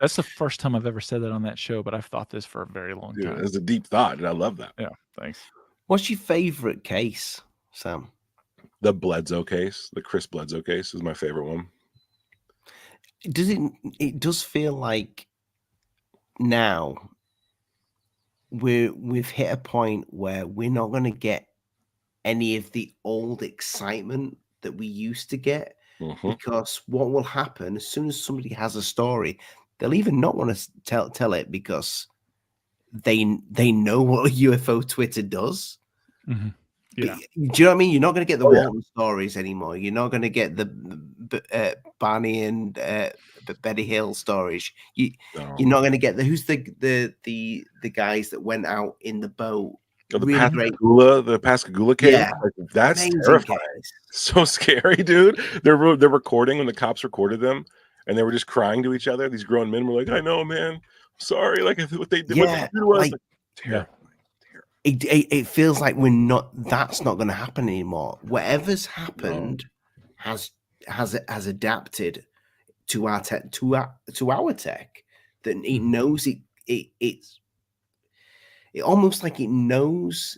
That's the first time I've ever said that on that show, but I've thought this for a very long time. It's a deep thought, and I love that. Yeah, thanks. What's your favorite case, Sam? The Bledsoe case, the Chris Bledsoe case, is my favorite one. It does feel like now we've hit a point where we're not going to get any of the old excitement that we used to get. Because what will happen as soon as somebody has a story, they'll even not want to tell it because they know what UFO Twitter does. Do you know what I mean? You're not going to get the Walton stories anymore. You're not going to get the Barney and Betty Hill stories. You're not going to get who's the guys that went out in the boat. Oh, the Pascagoula case. Yeah, like, that's terrifying. So scary, dude. They're recording when the cops recorded them, and they were just crying to each other. These grown men were like, "I know, man. Sorry." Like, what they did. Yeah, like, terrifying. It feels like that's not going to happen anymore. Whatever's happened has adapted to our tech, to our tech. That it knows it's almost like it knows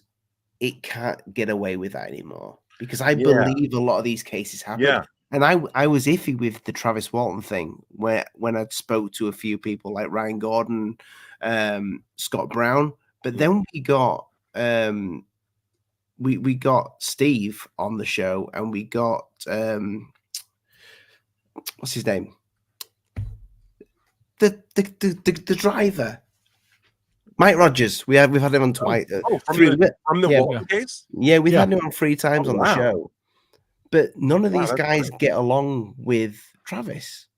it can't get away with that anymore, because I believe a lot of these cases happen. Yeah. And I was iffy with the Travis Walton thing when I spoke to a few people like Ryan Gordon, Scott Brown, but then we got Steve on the show, and we got what's his name? The driver. Mike Rogers, we've had him on twice. From the Walton case? Yeah, we've had him on 3 times on the show. But none of these guys great. get along with Travis.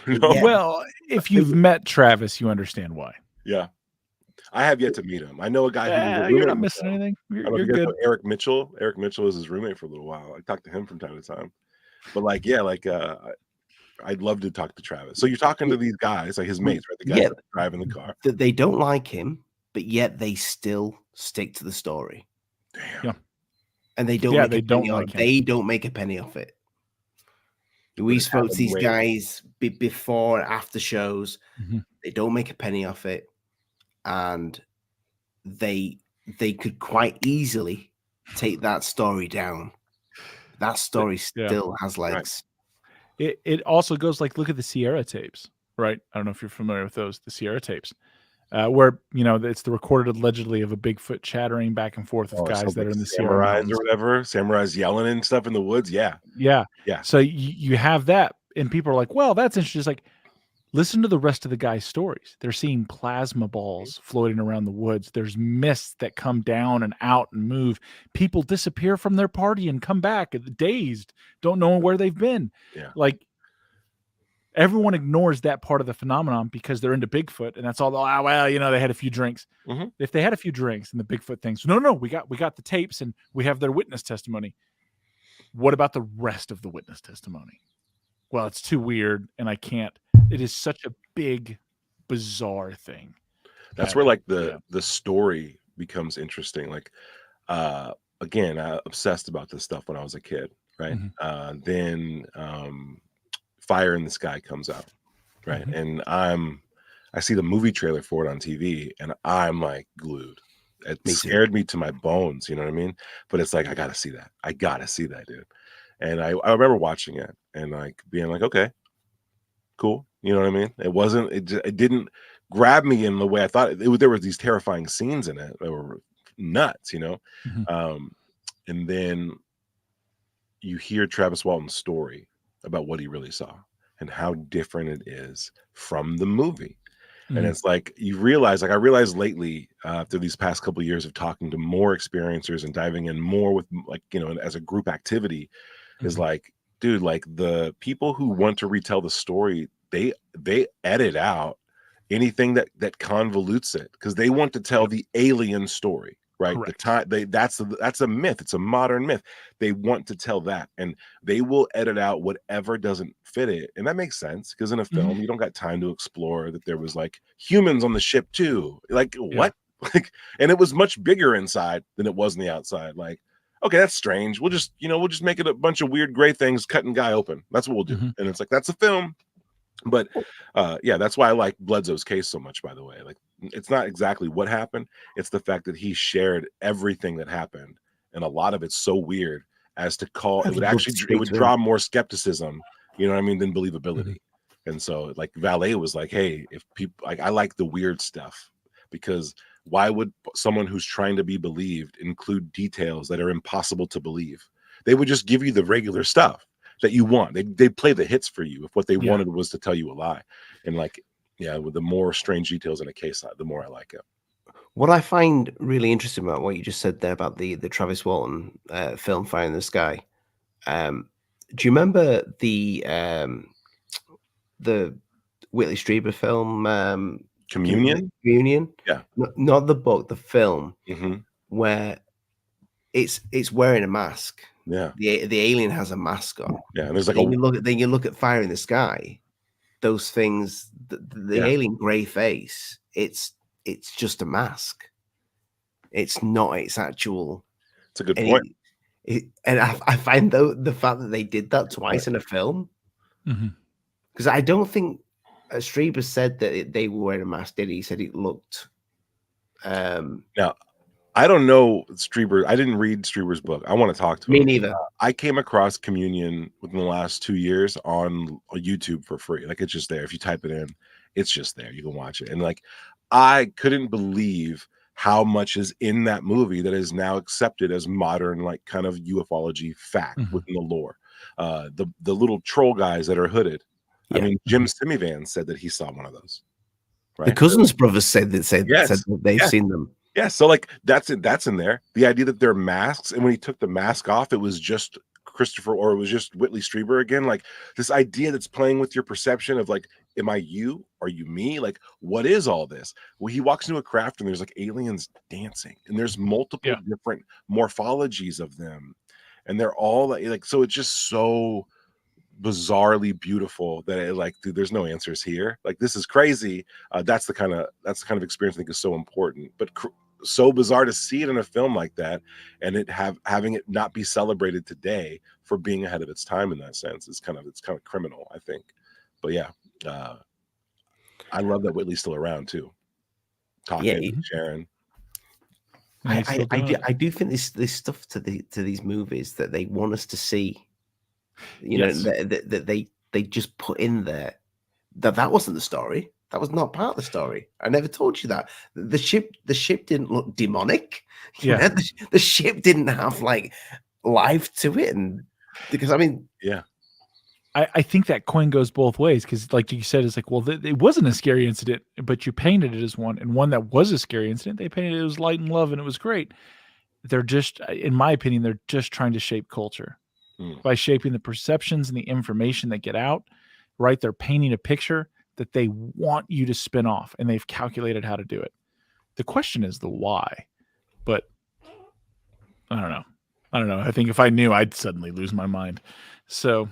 Well, if you've met Travis, you understand why. Yeah. I have yet to meet him. I know a guy you're not missing anything. You're good. Eric Mitchell. Eric Mitchell was his roommate for a little while. I talked to him from time to time. But I'd love to talk to Travis. So you're talking to these guys, like his mates, right? The guys that drive in the car. That they don't like him, but yet they still stick to the story. Damn. Yeah. And they don't Yeah, make they a don't penny want off. to They don't make a penny off it. We it's spoke to these happened way- guys before and after shows. Mhm. They don't make a penny off it, and they could quite easily take that story down. That story Yeah. still has legs. It also goes like, look at the Sierra tapes, right? I don't know if you're familiar with those, the Sierra tapes, where, you know, it's the recorded allegedly of a Bigfoot chattering back and forth with guys that are in the Sierra samurais Mountains. or whatever, samurais yelling and stuff in the woods. Yeah. Yeah. Yeah. So you have that, and people are like, well, that's interesting. It's like, listen to the rest of the guy's stories. They're seeing plasma balls floating around the woods. There's mists that come down and out and move. People disappear from their party and come back dazed, don't know where they've been. Yeah. Like, everyone ignores that part of the phenomenon because they're into Bigfoot, and that's all. Oh, well, you know, they had a few drinks. Mhm. If they had a few drinks and the Bigfoot things, no, we got the tapes and we have their witness testimony. What about the rest of the witness testimony? Well, it's too weird, and I can't. It is such a big, bizarre thing. That's where like the story becomes interesting. Like, again, I obsessed about this stuff when I was a kid, right? Mhm. Then Fire in the Sky comes out, right? Mhm. And I see the movie trailer for it on TV, and I'm like glued. It Me too. scared me to my bones, you know what I mean? But it's like, I gotta see that. I gotta see that, dude. And I remember watching it and like being like, okay, cool. You know what I mean? It didn't grab me in the way I thought there were these terrifying scenes in it that were nuts, you know? Mhm. And then you hear Travis Walton's story about what he really saw and how different it is from the movie. And Mhm. it's like you realize, like I realized lately, through these past couple of years of talking to more experiencers and diving in more with, like, you know, as a group activity, is Mhm. like, dude, like the people who want to retell the story, they edit out anything that convolutes it because they want to tell the alien story, right? Correct. That's a myth. It's a modern myth. They want to tell that, and they will edit out whatever doesn't fit it, and that makes sense because in a film you don't got time to explore that there was like humans on the ship too. Like what? Like, and it was much bigger inside than it was on the outside. Like, okay, that's strange. We'll just make it a bunch of weird gray things cutting guy open. That's what we'll do. And it's like, that's a film. But yeah, that's why I like Bledsoe's case so much, by the way. Like, it's not exactly what happened, it's the fact that he shared everything that happened, and a lot of it's so weird as to call it would draw more skepticism, you know what I mean, than believability. And so like Valet was like, hey, if people like, I like the weird stuff, because why would someone who's trying to be believed include details that are impossible to believe? They would just give you the regular stuff that you want. They play the hits for you if what they wanted was to tell you a lie. And like, yeah, with the more strange details in a case, the more I like it. What I find really interesting about what you just said there about the Travis Walton film Fire in the Sky. Do you remember the Whitley Strieber film Communion? Communion? Yeah. Not the book, the film, Mm-hmm. where it's wearing a mask. Yeah. The alien has a mask on. Yeah, and there's like then you look at Fire in the Sky. Those things, the alien gray face, it's just a mask. It's not its actual. It's a good point. And I find though the fact that they did that twice in a film, because I don't think Strieber said that they were wearing a mask. Did he? He said it looked. Now, I don't know Strieber. I didn't read Strieber's book. I want to talk to him. Me neither. I came across Communion within the last 2 years on YouTube for free. Like, it's just there. If you type it in, it's just there. You can watch it. And like, I couldn't believe how much is in that movie that is now accepted as modern, like kind of ufology fact within the lore. The little troll guys that are hooded. I mean, Jim Simivan said that he saw one of those. Right? The Cousins brothers said that they've seen them. Yeah, so like that's in there. The idea that they're masks, and when he took the mask off, it was just Christopher, or it was just Whitley Strieber again. Like this idea that's playing with your perception of like, am I you? Are you me? Like, what is all this? Well, he walks into a craft and there's like aliens dancing, and there's multiple different morphologies of them, and they're all like so it's just so bizarrely beautiful that it, like, dude, there's no answers here. Like, this is crazy. That's the kind of experience I think is so important. But so bizarre to see it in a film like that, and having it not be celebrated today for being ahead of its time in that sense. It's kind of criminal, I think. But yeah, I love that Whitley's still around too, talking, sharing. I do think this stuff to these movies that they want us to see, you know, that they just put in there that wasn't the story. That was not part of the story. I never told you that. The ship didn't look demonic. You know, the ship didn't have like life to it, and because I mean, yeah. I think that coin goes both ways, because like you said, it's like, well, it wasn't a scary incident, but you painted it as one, and one that was a scary incident, they painted it as light and love, and it was great. They're just, in my opinion, they're just trying to shape culture by shaping the perceptions and the information that get out, right? They're painting a picture that they want you to spin off, and they've calculated how to do it. The question is the why, but I don't know. I think if I knew, I'd suddenly lose my mind. So,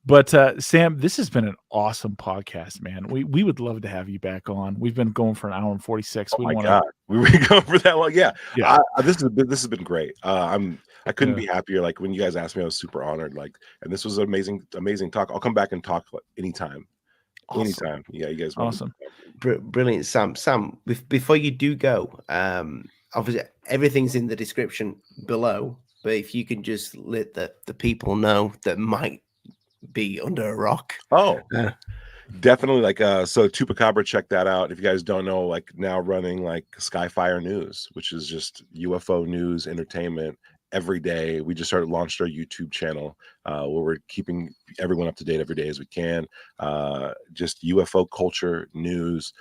but Sam, this has been an awesome podcast, man. We would love to have you back on. We've been going for an hour and 46. Oh my God, we were going for that long. Yeah. This has been great. I couldn't be happier. Like when you guys asked me, I was super honored. Like, and this was an amazing talk. I'll come back and talk anytime. Awesome. Anytime. Yeah, you guys. Awesome. Brilliant, Sam. Sam, before you do go, obviously everything's in the description below. But if you can just let the people know that might be under a rock. Definitely. Like so TUPACABRA, check that out. If you guys don't know, like now running like Skyfire News, which is just UFO news entertainment every day. We just launched our YouTube channel where we're keeping everyone up to date every day as we can. Just UFO culture, news,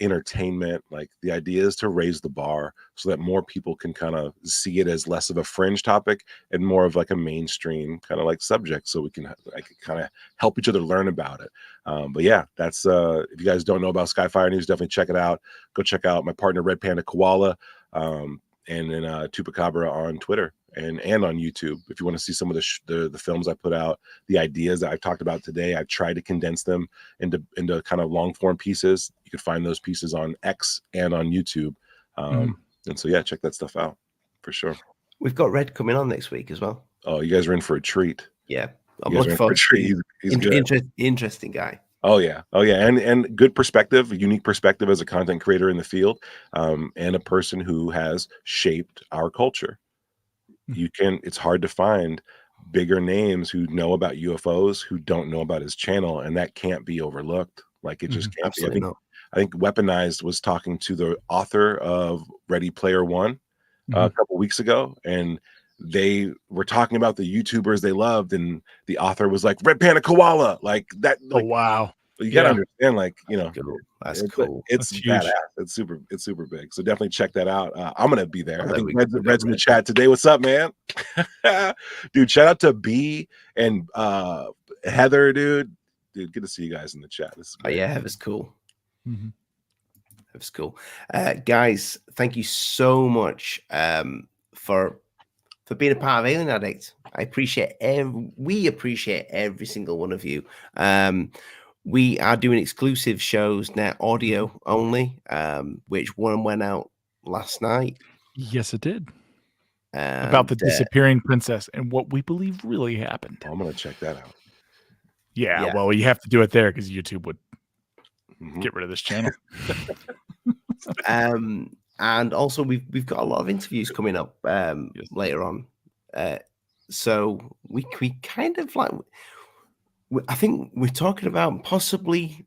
entertainment. Like the idea is to raise the bar so that more people can kind of see it as less of a fringe topic and more of like a mainstream kind of like subject, so we can like kind of help each other learn about it. But yeah, that's if you guys don't know about Skyfire News, definitely check it out. Go check out my partner Red Panda Koala, and then TUPACABRA on Twitter and on YouTube. If you want to see some of the films I put out, the ideas that I've talked about today, I've tried to condense them into kind of long form pieces. You can find those pieces on X and on YouTube. And so, yeah, check that stuff out for sure. We've got Red coming on next week as well. Oh, you guys are in for a treat. Yeah. I'm looking forward to it. He's good. Interesting guy. Oh yeah. And good perspective, unique perspective as a content creator in the field, and a person who has shaped our culture. It's hard to find bigger names who know about UFOs who don't know about his channel, and that can't be overlooked. Like it just can't be. I think Weaponized was talking to the author of Ready Player One a couple weeks ago, and they were talking about the YouTubers they loved, and the author was like Red Panda Koala, like that. Like, oh wow! You gotta understand, like, you know, that's cool. It's badass. It's super big. So definitely check that out. I'm gonna be there. I think Red's in the chat today. What's up, man? Dude, shout out to B and Heather, dude. Good to see you guys in the chat. Yeah, it was cool. It was cool. Guys, thank you so much for being a part of Alien Addict. We appreciate every single one of you. We are doing exclusive shows now, audio only, which one went out last night. Yes, it did. About the disappearing princess and what we believe really happened. I'm going to check that out. Yeah, well, you have to do it there because YouTube would get rid of this channel. And also we've got a lot of interviews coming up later on. So we kind of like, I think we're talking about possibly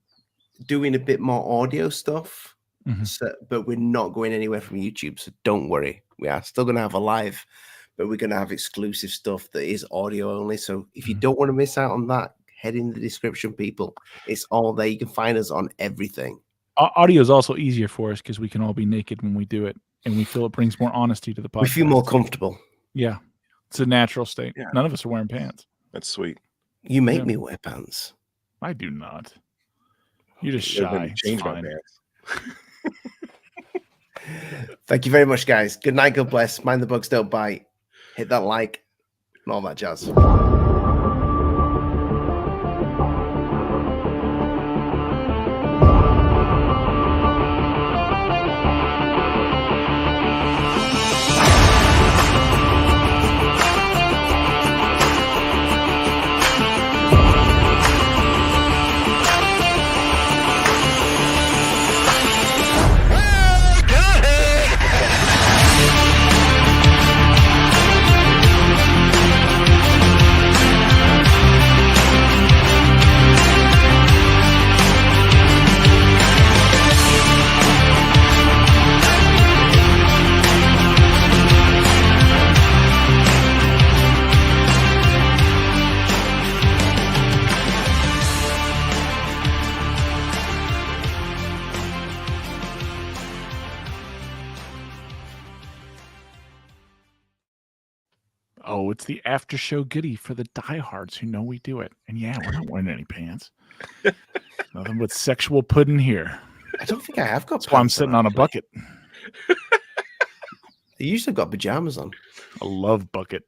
doing a bit more audio stuff, but we're not going anywhere from YouTube. So don't worry. We are still going to have a live, but we're going to have exclusive stuff that is audio only. So if you don't want to miss out on that, head in the description, people. It's all there. You can find us on everything. Audio is also easier for us because we can all be naked when we do it, and we feel it brings more honesty to the podcast. We feel more comfortable. Yeah. It's a natural state. Yeah. None of us are wearing pants. That's sweet. You make me wear pants. I do not. You're just shy. Change my pants. Thank you very much, guys. Good night. God bless. Mind the bugs don't bite. Hit that like and all that jazz. Oh, it's the after show goodie for the diehards who know we do it. And yeah, we're not wearing any pants. Nothing but sexual pudding here. I don't think I have got. That's why I'm sitting on a bucket. I usually got pajamas on. A love bucket.